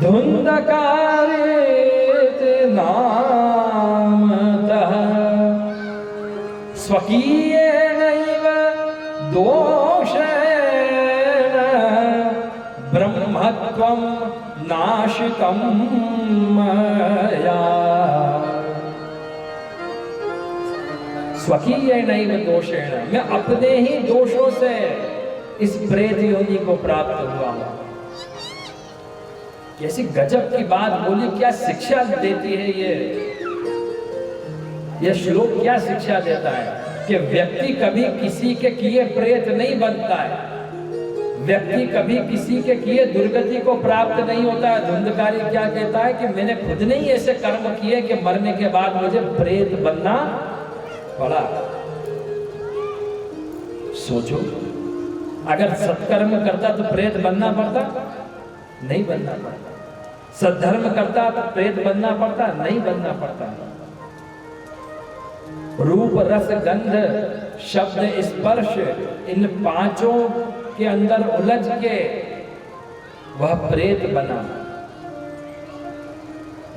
धुंधकारेत नामतः स्वकीयेनैव दोषेण ब्रह्मत्वं नाशितं मया। स्वकीयेनैव दोषेण, मैं अपने ही दोषों से इस प्रेत योनि को प्राप्त हुआ हूं। कैसी गजब की बात बोली, क्या शिक्षा देती है ये श्लोक क्या शिक्षा देता है कि व्यक्ति कभी किसी के किए प्रेत नहीं बनता है, व्यक्ति कभी किसी के किए दुर्गति को प्राप्त नहीं होता है। धुंधकारी क्या कहता है कि मैंने खुद ने ही ऐसे कर्म किए कि मरने के बाद मुझे प्रेत बनना पड़ा। सोचो, अगर सत्कर्म करता तो प्रेत बनना पड़ता? नहीं बनना पड़ता। सद्धर्म करता तो प्रेत बनना पड़ता? नहीं बनना पड़ता। रूप रस गंध शब्द स्पर्श, इन पांचों के अंदर उलझ के वह प्रेत बना।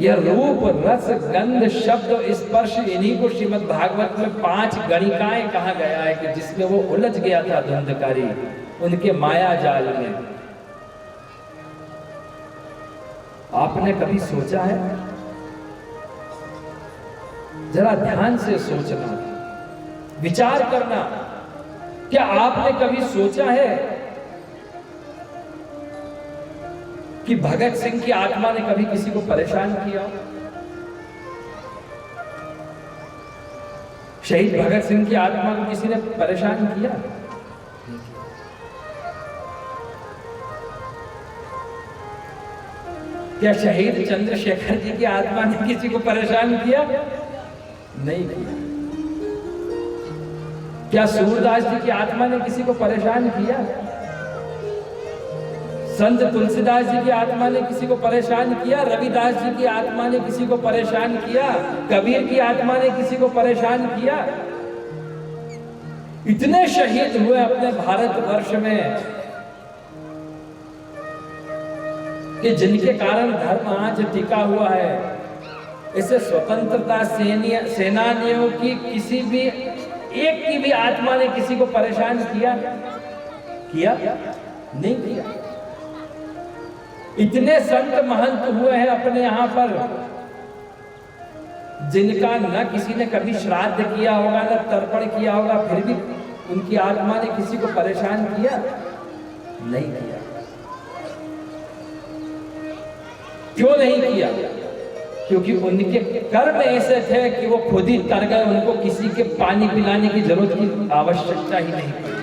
यह रूप रस गंध शब्द स्पर्श, इन्हीं को श्रीमद् भागवत में 5 गणिकाएं कहा गया है कि जिसमें वो उलझ गया था धुंधकारी, उनके माया जाल में। आपने कभी सोचा है? जरा ध्यान से सोचना, विचार करना। क्या आपने कभी सोचा है कि भगत सिंह की आत्मा ने कभी किसी को परेशान किया? शहीद भगत सिंह की आत्मा को किसी ने परेशान किया? क्या शहीद चंद्रशेखर जी की आत्मा ने किसी को परेशान किया? नहीं किया। क्या सूरदास जी की आत्मा ने किसी को परेशान किया? संत तुलसीदास जी की आत्मा ने किसी को परेशान किया? रविदास जी की आत्मा ने किसी को परेशान किया? कबीर की आत्मा ने किसी को परेशान किया? इतने शहीद हुए अपने भारतवर्ष में कि जिनके कारण धर्म आज टिका हुआ है। इसे स्वतंत्रता सेनानियों की किसी भी एक की भी आत्मा ने किसी को परेशान किया नहीं किया। इतने संत महंत हुए हैं अपने यहां पर, जिनका न किसी ने कभी श्राद्ध किया होगा, न तर्पण किया होगा, फिर भी उनकी आत्मा ने किसी को परेशान किया नहीं किया। क्यों नहीं किया? क्योंकि उनके कर्म ऐसे थे कि वो खुद ही तर गए, उनको किसी के पानी पिलाने की जरूरत की आवश्यकता ही नहीं पड़ी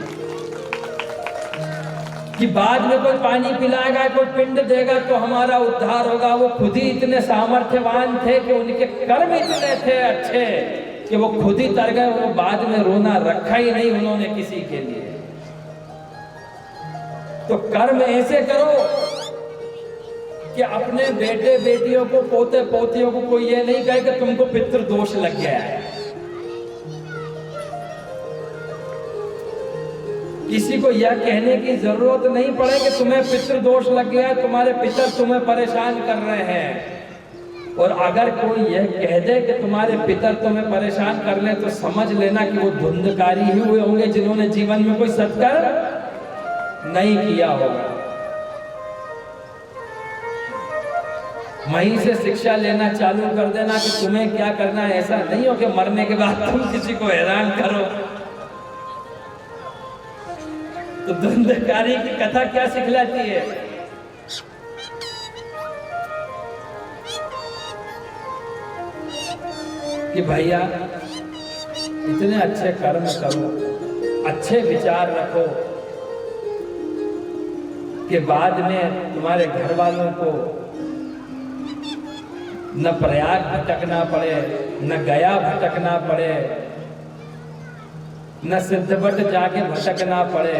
कि बाद में कोई पानी पिलाएगा, कोई पिंड देगा तो हमारा उद्धार होगा। वो खुद ही इतने सामर्थ्यवान थे कि उनके कर्म इतने थे अच्छे कि वो खुद ही तर गए, वो बाद में रोना रखा ही नहीं उन्होंने किसी के लिए। तो कर्म ऐसे करो कि अपने बेटे बेटियों को, पोते पोतियों को कोई ये नहीं कहे कि तुमको पितृदोष लग गया है। किसी को यह कहने की जरूरत नहीं पड़े कि तुम्हें पितृदोष लग गया है, तुम्हारे पितर तुम्हें परेशान कर रहे हैं। और अगर कोई यह कह दे कि तुम्हारे पितर तुम्हें परेशान कर ले, तो समझ लेना कि वो धुंधकारी ही हुए होंगे, जिन्होंने जीवन में कोई सत्कर्म नहीं किया होगा। वहीं से शिक्षा लेना चालू कर देना कि तुम्हें क्या करना है। ऐसा नहीं हो कि मरने के बाद तुम किसी को हैरान करो। तो धुंधकारी की कथा क्या सिखलाती है? कि भैया इतने अच्छे कर्म करो, अच्छे विचार रखो कि बाद में तुम्हारे घर वालों को न प्रयाग भटकना पड़े, न गया भटकना पड़े, न सिद्धवट जाके भटकना पड़े।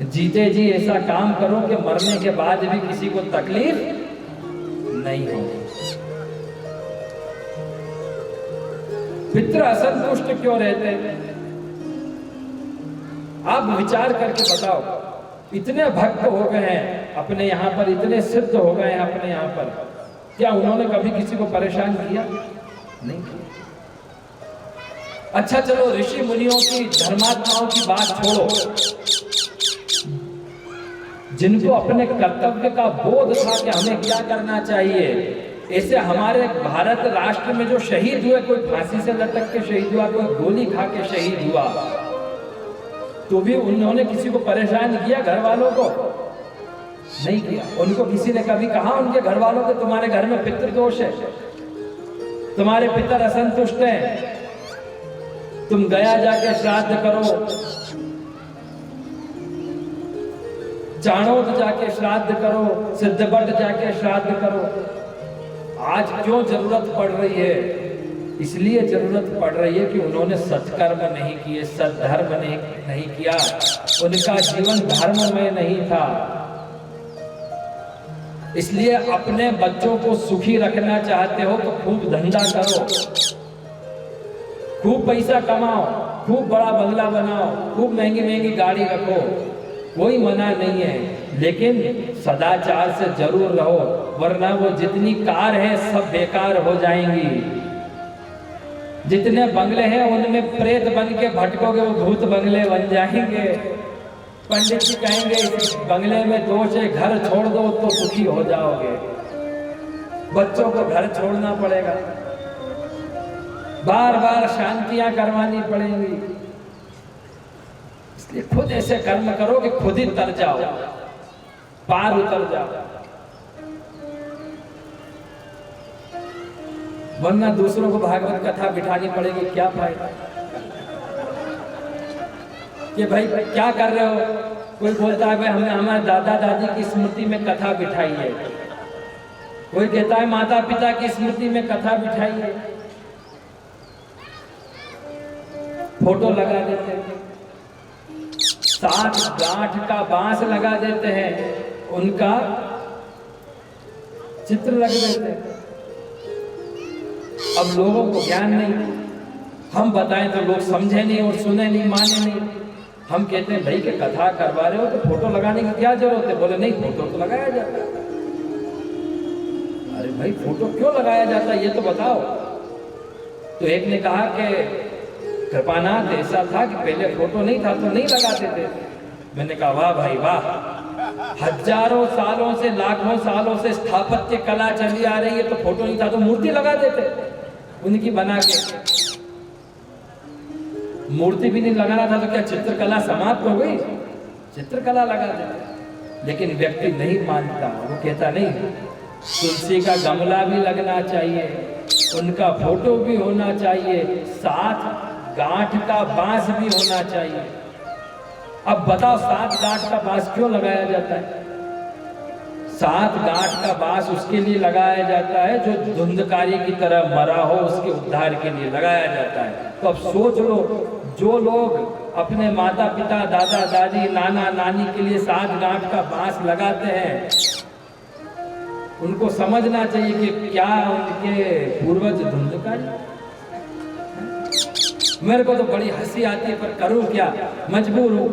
जीते जी ऐसा काम करो कि मरने के बाद भी किसी को तकलीफ नहीं हो। पितृ असंतुष्ट क्यों रहते हैं? आप विचार करके बताओ। इतने भक्त हो गए हैं अपने यहाँ पर, इतने सिद्ध हो गए हैं अपने यहाँ पर, क्या उन्होंने कभी किसी को परेशान किया? नहीं किया। अच्छा चलो ऋषि मुनियों की, धर्मात्माओं की बात छोड़ो, जिनको अपने कर्तव्य का बोध था कि हमें क्या करना चाहिए। ऐसे हमारे भारत राष्ट्र में जो शहीद हुए, कोई फांसी से लटक के शहीद हुआ, कोई गोली खा के शहीद हुआ, तो भी उन्होंने किसी को परेशान किया? घर वालों को नहीं किया। उनको किसी ने कभी कहा उनके घर वालों को तुम्हारे घर में पितृदोष है, तुम्हारे पितर असंतुष्ट हैं, तुम गया जाके श्राद्ध करो, चाणोद जाके श्राद्ध करो, सिद्धवट जाके श्राद्ध करो। आज क्यों जरूरत पड़ रही है? इसलिए जरूरत पड़ रही है कि उन्होंने सत्कर्म नहीं किए, सद्धर्म नहीं किया, उनका जीवन धर्ममय नहीं था। इसलिए अपने बच्चों को सुखी रखना चाहते हो तो खूब धंधा करो, खूब पैसा कमाओ, खूब बड़ा बंगला बनाओ, खूब महंगी महंगी गाड़ी रखो, कोई मना नहीं है, लेकिन सदाचार से जरूर रहो, वरना वो जितनी कार है सब बेकार हो जाएंगी। जितने बंगले हैं उनमें प्रेत बन के भटकोगे, वो भूत बंगले बन जाएंगे। पंडित जी कहेंगे इस बंगले में दोष है, घर छोड़ दो तो सुखी हो जाओगे। बच्चों को घर छोड़ना पड़ेगा, बार बार शांतियां करवानी पड़ेंगी। इसलिए खुद ऐसे कर्म करो कि खुद ही तर जाओ, पार उतर जाओ, वरना दूसरों को भागवत कथा बिठानी पड़ेगी। क्या फायदा कि भाई क्या कर रहे हो? कोई बोलता है भाई हमने हमारे दादा दादी की स्मृति में कथा बिठाई है, कोई कहता है माता पिता की स्मृति में कथा बिठाई है। फोटो लगा देते हैं, 7 गांठ का बांस लगा देते हैं, उनका चित्र लग देते हैं। अब लोगों को ज्ञान नहीं, हम बताएं तो लोग समझे नहीं और सुने नहीं, माने नहीं। हम कहते हैं भाई कि कथा करवा रहे हो तो फोटो लगाने की क्या जरूरत है? बोले नहीं, फोटो तो लगाया जाता है। अरे भाई फोटो क्यों लगाया जाता है ये तो बताओ। तो एक ने कहा कि कृपानाथ ऐसा था कि पहले फोटो नहीं था तो नहीं लगाते थे। मैंने कहा वाह भाई वाह, हजारों सालों से लाखों सालों से स्थापत्य कला चली आ रही है, तो फोटो नहीं था तो मूर्ति लगा देते उनकी बना के। मूर्ति भी नहीं लगाना था तो क्या चित्रकला समाप्त हो गई? चित्रकला लगा देते। लेकिन व्यक्ति नहीं मानता, वो कहता नहीं, तुलसी का गमला भी लगना चाहिए, उनका फोटो भी होना चाहिए, साथ गांठ का बांस भी होना चाहिए। अब बताओ 7 गांठ का बांस क्यों लगाया जाता है? 7 गांठ का बांस उसके लिए लगाया जाता है जो धुंधकारी की तरह मरा हो, उसके उद्धार के लिए लगाया जाता है। तो अब सोच लो, जो लोग अपने माता पिता, दादा दादी, नाना नानी के लिए 7 गांठ का बांस लगाते हैं, उनको समझना चाहिए कि क्या उनके पूर्वज धुंधकारी। मेरे को तो बड़ी हंसी आती है, पर करूं क्या, मजबूर हूं।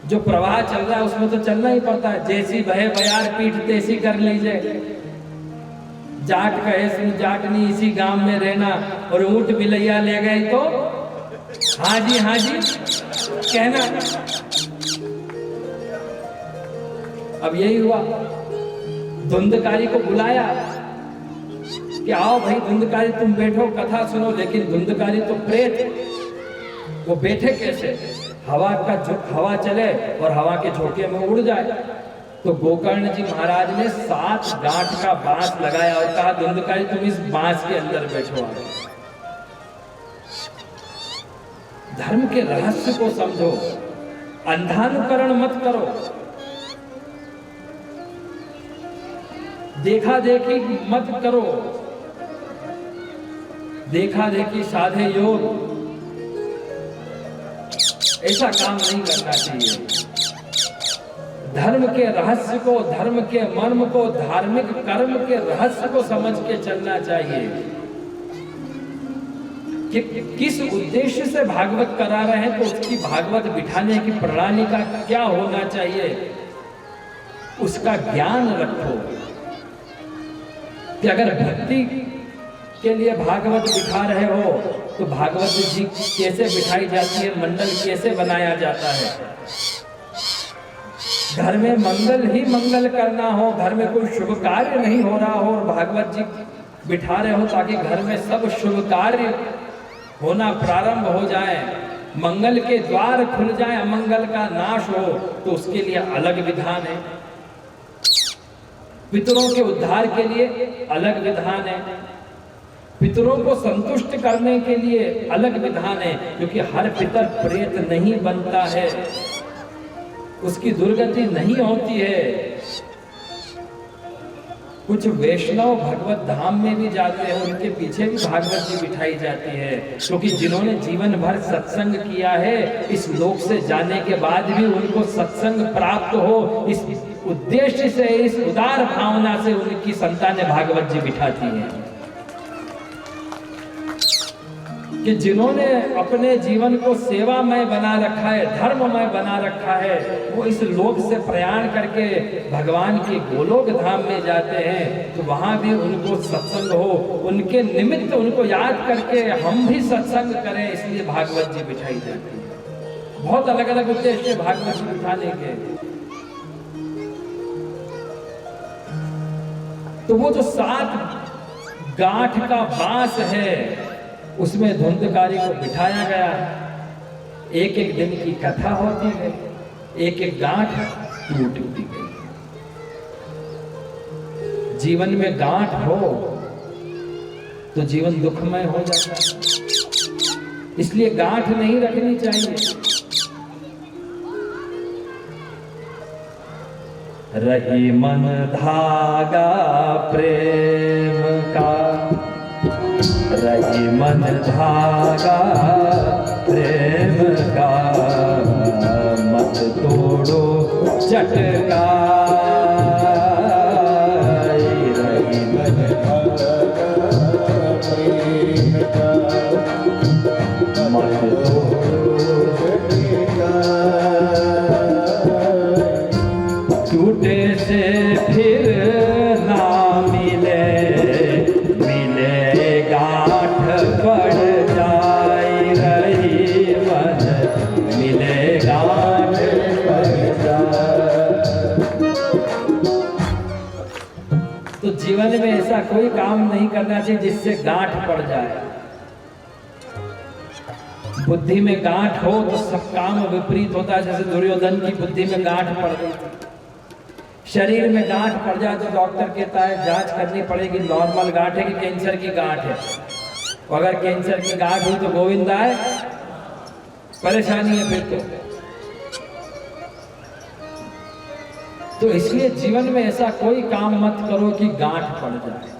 जो प्रवाह चल रहा है उसमें तो चलना ही पड़ता है। जैसी बहे बयार पीठ तैसी कर लीजिए। जाट कहे सुन जाटनी इसी गांव में रहना, और ऊंट बिलैया ले गए तो हाँ जी कहना। अब यही हुआ, धुंधकारी को बुलाया कि आओ भाई धुंधकारी तुम बैठो कथा सुनो, लेकिन धुंधकारी तो प्रेत, वो बैठे कैसे? हवा चले और हवा के झोंके में उड़ जाए। तो गोकर्ण जी महाराज ने 7 गांठ का बांस लगाया और कहा धुंधकारी तुम इस बांस के अंदर बैठो। धर्म के रहस्य को समझो, अंधानुकरण मत करो, देखा देखी मत करो, देखा देखी साधे योग, ऐसा काम नहीं करना चाहिए। धर्म के रहस्य को, धर्म के मर्म को, धार्मिक कर्म के रहस्य को समझ के चलना चाहिए कि किस उद्देश्य से भागवत करा रहे हैं, तो उसकी भागवत बिठाने की प्रणाली का क्या होना चाहिए, उसका ज्ञान रखो। कि अगर भक्ति के लिए भागवत बिठा रहे हो तो भागवत जी कैसे बिठाई जाती है, मंडल कैसे बनाया जाता है। घर में मंगल ही मंगल करना हो, घर में कोई शुभ कार्य नहीं हो रहा हो और भागवत जी बिठा रहे हो ताकि घर में सब शुभ कार्य होना प्रारंभ हो जाए, मंगल के द्वार खुल जाए, अमंगल का नाश हो, तो उसके लिए अलग विधान है। पितरों के उद्धार के लिए अलग विधान है, पितरों को संतुष्ट करने के लिए अलग विधान है, क्योंकि हर पितर प्रेत नहीं बनता है, उसकी दुर्गति नहीं होती है। कुछ वैष्णव भगवत धाम में भी जाते हैं, उनके पीछे भी भागवत जी बिठाई जाती है, क्योंकि जिन्होंने जीवन भर सत्संग किया है, इस लोक से जाने के बाद भी उनको सत्संग प्राप्त हो, इस उद्देश्य से, इस उदार भावना से उनकी संतानें भागवत जी बिठाती हैं। कि जिन्होंने अपने जीवन को सेवामय बना रखा है, धर्ममय बना रखा है, वो इस लोक से प्रयाण करके भगवान के गोलोक धाम में जाते हैं, तो वहां भी उनको सत्संग हो, उनके निमित्त उनको याद करके हम भी सत्संग करें, इसलिए भागवत जी बिठाई जाती है। बहुत अलग अलग उद्देश्य भागवत जी बिठाने के। तो वो जो 7 गांठ का बांस है, उसमें धुंधकारी को बिठाया गया। एक एक दिन की कथा होती है, एक एक गांठ टूटती गई। जीवन में गांठ हो तो जीवन दुखमय हो जाता है, इसलिए गांठ नहीं रखनी चाहिए। रही मन धागा प्रेम का, रही मन धागा प्रेम का, मत तोड़ो चटका। रही मन धागा प्रेम का, मत तोड़ो चटका। टूटे से फिर ना मिले, मिले गांठ पड़ जाए। जीवन में ऐसा कोई काम नहीं करना चाहिए जिससे गांठ पड़ जाए। बुद्धि में गांठ हो तो सब काम विपरीत होता है। जैसे दुर्योधन की बुद्धि में गांठ पड़ गई थी। शरीर में गांठ पड़ जाए तो डॉक्टर कहता है जांच करनी पड़ेगी, नॉर्मल गांठ है कि कैंसर की गांठ है। अगर कैंसर की गांठ हुई तो गोविंदा है, परेशानी है फिर तो इसलिए जीवन में ऐसा कोई काम मत करो कि गांठ पड़ जाए।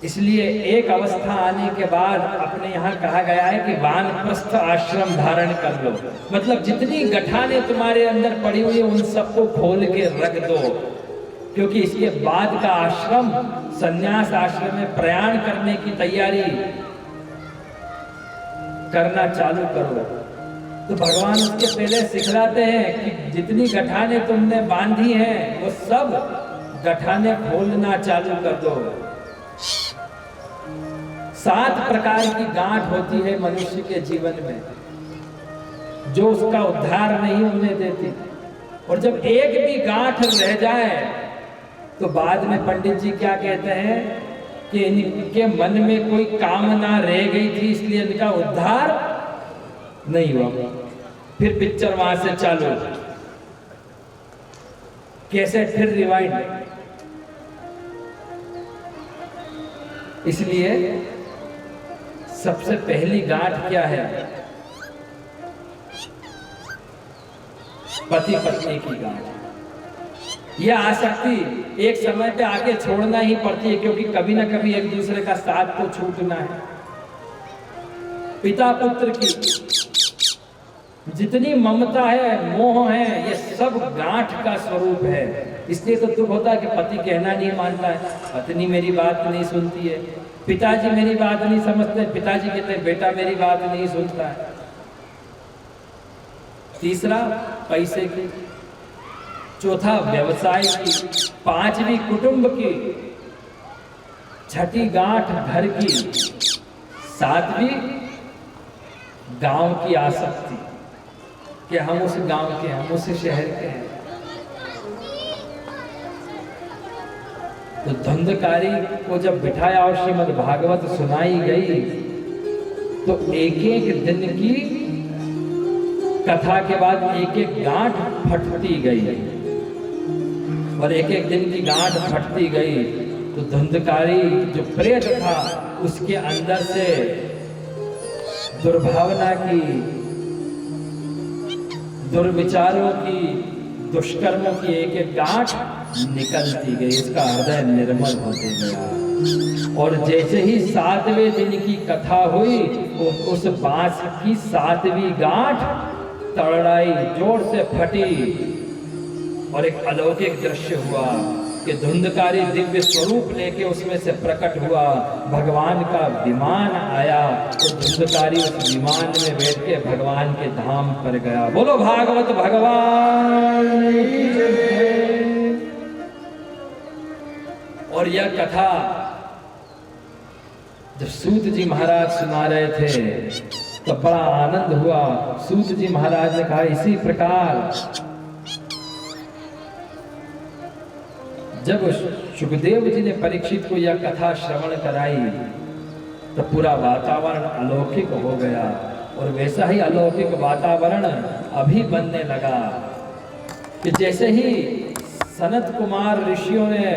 इसलिए एक अवस्था आने के बाद अपने यहाँ कहा गया है कि वानप्रस्थ आश्रम धारण कर लो। मतलब जितनी गठाने तुम्हारे अंदर पड़ी हुई है उन सबको खोल के रख दो, क्योंकि इसके बाद का आश्रम संन्यास आश्रम में प्रयाण करने की तैयारी करना चालू करो। तो भगवान उसके पहले सिखलाते हैं कि जितनी गठाने तुमने बांधी हैं वो सब गठाने खोलना चालू कर दो। 7 प्रकार की गांठ होती है मनुष्य के जीवन में जो उसका उद्धार नहीं होने देती। और जब एक भी गांठ रह जाए तो बाद में पंडित जी क्या कहते हैं कि इनके मन में कोई कामना रह गई थी इसलिए इनका उद्धार नहीं हुआ। फिर पिक्चर वहां से चालू, कैसे फिर रिवाइंड। इसलिए सबसे पहली गांठ क्या है? पति पत्नी की गांठ। यह आसक्ति एक समय पे आके छोड़ना ही पड़ती है, क्योंकि कभी ना कभी एक दूसरे का साथ तो छूटना है। पिता पुत्र की जितनी ममता है, मोह है, ये सब गांठ का स्वरूप है। इसलिए तो दुख होता है कि पति कहना नहीं मानता है, पत्नी मेरी बात नहीं सुनती है, पिताजी मेरी बात नहीं समझते, पिताजी कहते हैं बेटा मेरी बात नहीं सुनता है। तीसरा पैसे की, चौथा व्यवसाय की, 5वीं कुटुंब की, 6ठी गांठ घर की, 7वीं गांव की आसक्ति कि हम उस गांव के, हम उस शहर के हैं। तो धुंधकारी को जब बिठाया और श्रीमद् भागवत सुनाई गई तो एक एक दिन की कथा के बाद एक एक गांठ फटती गई और एक एक दिन की गांठ फटती गई। तो धुंधकारी जो प्रेत था उसके अंदर से दुर्भावना की, दुर्विचारों की, दुष्कर्मों की एक एक गांठ निकलती गई। इसका हृदय निर्मल होते गया। और जैसे ही 7वें दिन की कथा हुई उस बांस की 7वीं गांठ तड़ाई, जोर से फटी और एक अलौकिक दृश्य हुआ कि धुंधकारी दिव्य स्वरूप लेके उसमें से प्रकट हुआ। भगवान का विमान आया तो धुंधकारी उस विमान में बैठ के भगवान के धाम पर गया। बोलो भागवत भगवान की जय। और यह कथा जब सूत जी महाराज सुना रहे थे तो बड़ा आनंद हुआ। सूत जी महाराज ने कहा इसी प्रकार जब सुखदेव जी ने परीक्षित को यह कथा श्रवण कराई तो पूरा वातावरण अलौकिक हो गया। और वैसा ही अलौकिक वातावरण अभी बनने लगा कि जैसे ही सनत कुमार ऋषियों ने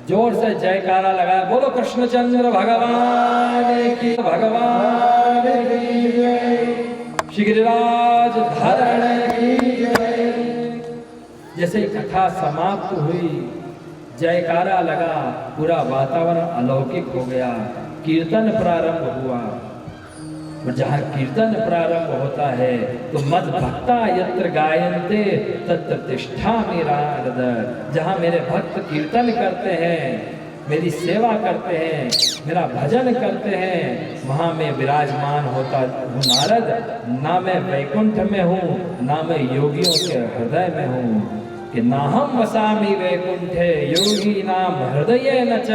जोर से जयकारा लगाया, बोलो कृष्णचंद्र भगवान की, भगवान की जय, श्री गिरिराज धारण की जय। जैसे ही कथा समाप्त हुई, जयकारा लगा, पूरा वातावरण अलौकिक हो गया। कीर्तन प्रारंभ हुआ और जहाँ कीर्तन प्रारंभ होता है तो मद भक्ता यत्र गायन्ते तत्र तिष्ठामि नारद। जहाँ मेरे भक्त कीर्तन करते हैं, मेरी सेवा करते हैं, मेरा भजन करते हैं, वहाँ मैं विराजमान होता हूँ नारद। ना मैं वैकुंठ में हूँ, ना मैं योगियों के हृदय में हूँ। कि नाहम वसामि वैकुंठे योगी नाम हृदय न च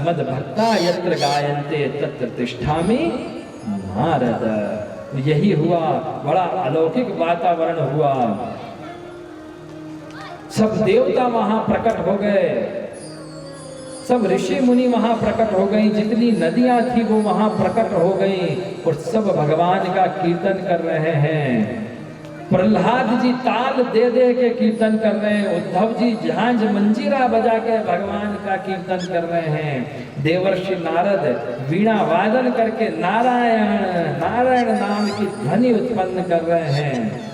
मद भक्ता यत्र गायन्ते तत्र तिष्ठामि नारद। तो यही हुआ, बड़ा अलौकिक वातावरण हुआ। सब देवता वहां प्रकट हो गए सब ऋषि मुनि वहां प्रकट हो गई, जितनी नदियां थी वो वहां प्रकट हो गई और सब भगवान का कीर्तन कर रहे हैं। प्रहलाद जी ताल दे दे के कीर्तन कर रहे हैं, उद्धव जी झांझ मंजीरा बजा के भगवान का कीर्तन कर रहे हैं, देवर्षि नारद वीणा वादन करके नारायण नारायण नाम की ध्वनि उत्पन्न कर रहे हैं,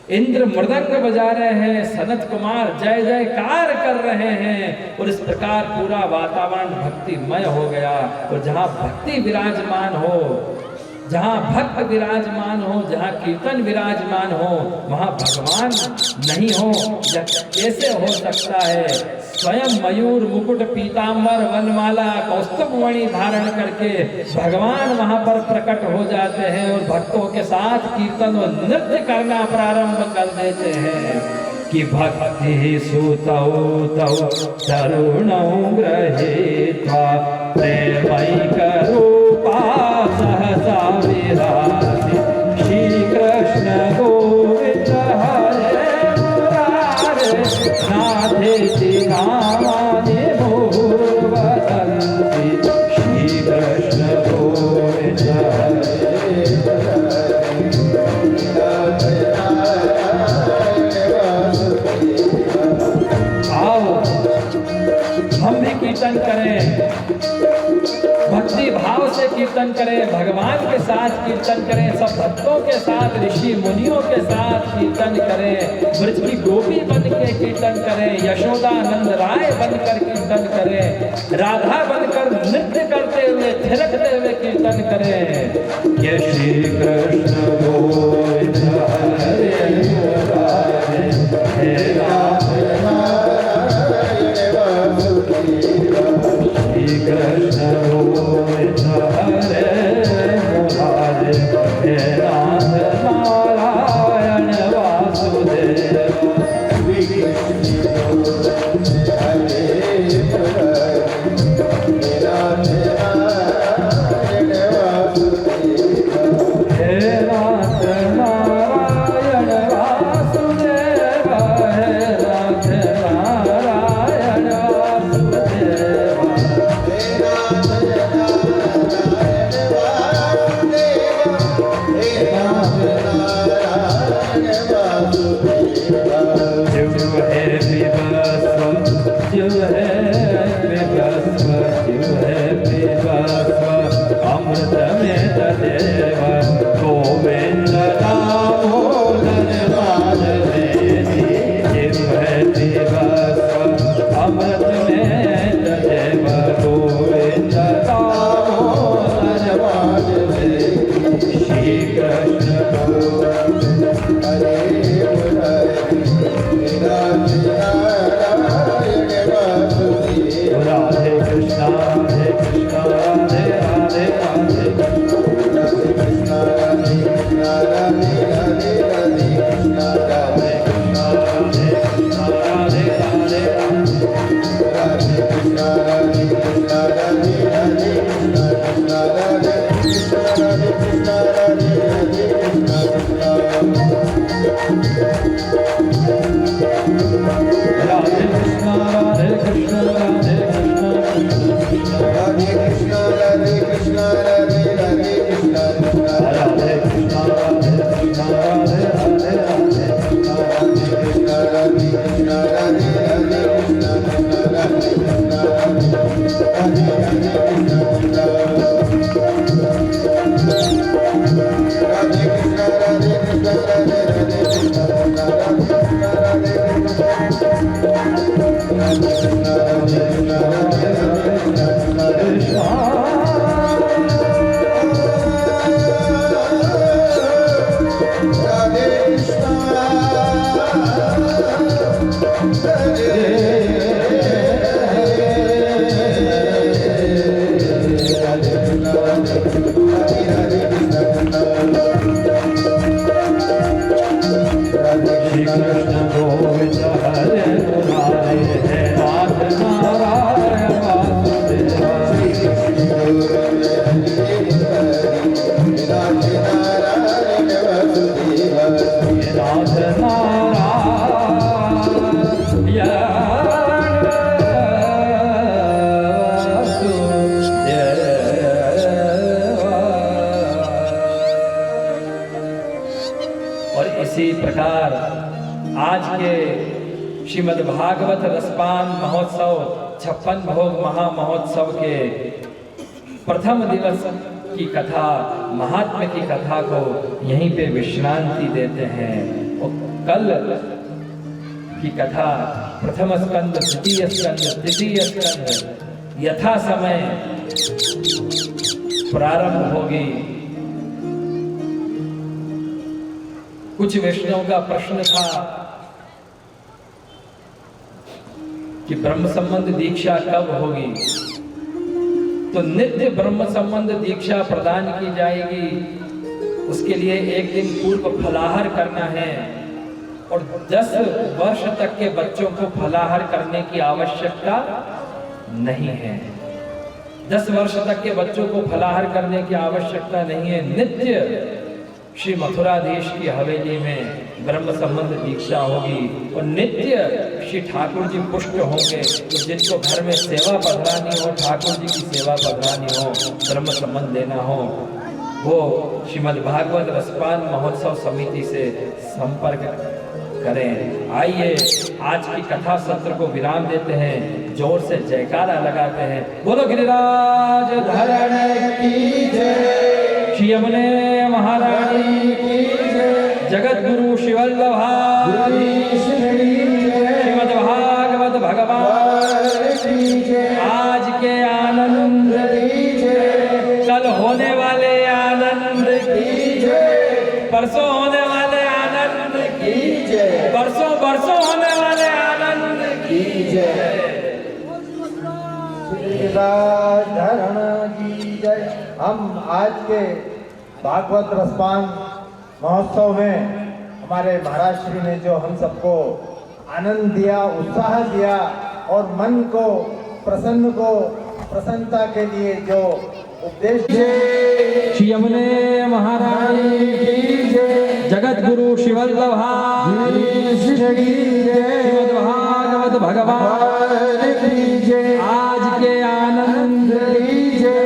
इंद्र मृदंग बजा रहे हैं, सनत कुमार जय जयकार कर रहे हैं और इस प्रकार पूरा वातावरण भक्तिमय हो गया। और जहाँ भक्ति विराजमान हो, जहाँ भक्त विराजमान हो, जहाँ कीर्तन विराजमान हो, वहाँ भगवान नहीं हो, यह कैसे हो सकता है? स्वयं मयूर मुकुट पीतांबर वनमाला कौस्तुभ मणि धारण करके भगवान वहाँ पर प्रकट हो जाते हैं और भक्तों के साथ कीर्तन और नृत्य करना प्रारंभ कर देते हैं कि भक्ति सुतौ तौ तरुणौ गृहीत्वा प्रेमैक रूपा सहसा विराजि श्री कृष्ण गोविंद हरे मुरारे नाथेति कामानि मुहुर्वदन्ति श्री कृष्ण गोविंद हम भी कीर्तन करें, भक्ति भाव से कीर्तन करें, भगवान के साथ कीर्तन करें, सब भक्तों के साथ, ऋषि मुनियों के साथ कीर्तन करें, ब्रज की गोपी बन के कीर्तन करें, यशोदा नंद राय बनकर कीर्तन करें, राधा बनकर नृत्य करते हुए थिरकते हुए कीर्तन करें। ये श्री कृष्ण गोविंद हरे मुरारे हे राम श्री कृष्ण गोविंद हरे मुरारे हे नाथ नारायण वासुदेव नारायण। रा नमस्कार। आज के श्रीमद् भागवत रसपान महोत्सव 56 भोग महामहोत्सव के प्रथम दिवस की कथा, महात्म्य की कथा को यहीं पे विश्रांति देते हैं। और कल की कथा प्रथम स्कंद, द्वितीय स्कंद, तृतीय स्कंद यथा समय प्रारंभ होगी। कुछ वैष्णव का प्रश्न था कि ब्रह्म संबंध दीक्षा कब होगी, तो नित्य ब्रह्म संबंध दीक्षा प्रदान की जाएगी। उसके लिए एक दिन पूर्व फलाहार करना है और 10 वर्ष तक के बच्चों को फलाहार करने की आवश्यकता नहीं है। 10 वर्ष तक के बच्चों को फलाहार करने की आवश्यकता नहीं है। नित्य श्री मथुराधीश की हवेली में ब्रह्म संबंध दीक्षा होगी और नित्य श्री ठाकुर जी पुष्ट होंगे। तो जिनको घर में सेवा पधरानी हो, ठाकुर जी की सेवा पधरानी हो, ब्रह्म संबंध देना हो, वो श्रीमद् भागवत रसपान महोत्सव समिति से संपर्क करें। आइए आज की कथा सत्र को विराम देते हैं, जोर से जयकारा लगाते हैं। बोलो गिरिराज धरण की जय, श्री यमुने महारानी की जय, जगत गुरु शिवल्लभा श्रीमद् भागवत भगवान की जय। आज के आनंद की जय, कल होने वाले आनंद की जय, परसों होने वाले आनंद की जय, बरसों बरसों होने वाले आनंद की जय। धरण की जय। हम आज के भागवत रसपान महोत्सव में हमारे महाराज श्री ने जो हम सबको आनंद दिया, उत्साह दिया और मन को प्रसन्नता के लिए जो उपदेश दिए, श्री यमुने महारानी की जय, जगत गुरु शिवल्लभा श्रीमद् भागवत भगवान की जय। आज के आनंद की जय,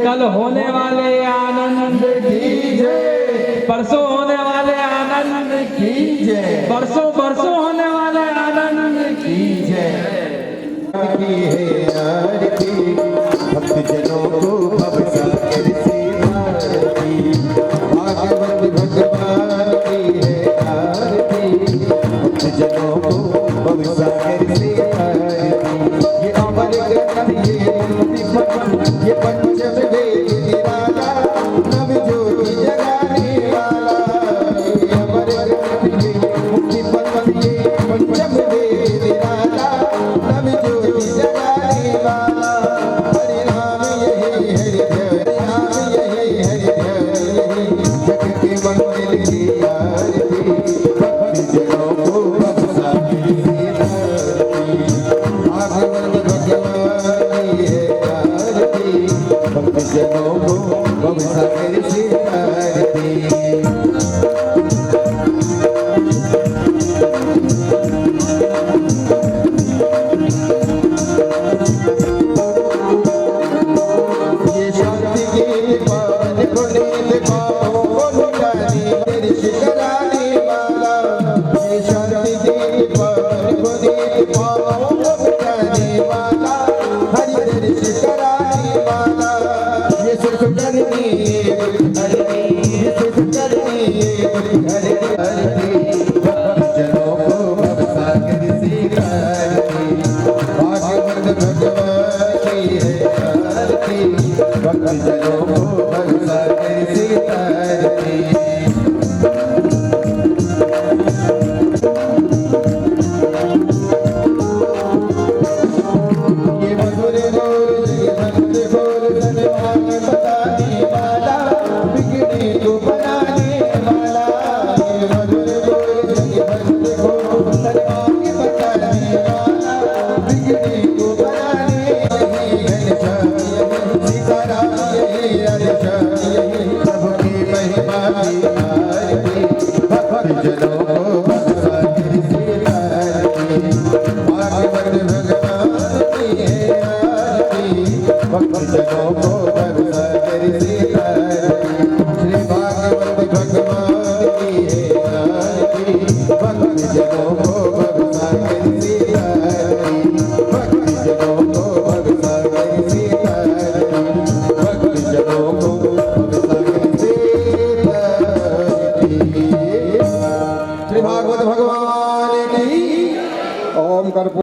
कल होने वाले आनंद की जय, परसों होने वाले आनंद की जय, बरसों बरसों होने वाले आनंद की जय। की है आरती, भक्त जनों को भवसागर से आरती, भागवत भगवान की है आरती, भक्त जनों को भवसागर से आरती। ये अमर ग्रंथ, ये मुक्ति पथ, ये पंचम वेद निराला, नव ज्योति जगाने वाला। ये अमर ग्रंथ, ये मुक्ति पथ, ये पंचम वेद निराला, नव ज्योति जगाने वाला। हरि नाम यही हरि नाम यही हरि जग के मंदिर की आरती, भक्त जनों को भवसागर से आरती, भागवत भगवान की है आरती, भक्त जनों को भवसागर से आरती। ये शांति के पावन पुनीत पापों को लुटाने दर्श कराने वाला, ये शांति के पावन पुनीत पापों को लुटाने वाला, हरि दर्श कराने वाला। ये सुख करनी हरि, ये सुख करनी हरि हरि, भक्त जनों को भवसागर से आरती, भागवत भगवान की है आरती, भक्त जनों को भवसागर से आरती। ये मधुर बोल, ये भक्त बोल, धनवान बताने वाला, बिगड़ी को बनाने वाला। ये मधुर बोल, ये भक्त बोल, धनवान बताने वाला, बिगड़ी को बनाने वाला। सीताराम यही हर्ष, यही प्रभु की महिमा की आरती, भक्त जनों को भवसागर से आरती, भागवत भगवान की है आरती, भक्त जनों को भवसागर से आरती। श्री भागवत भगवान की है आरती, भगवान की। ओम कर्पूर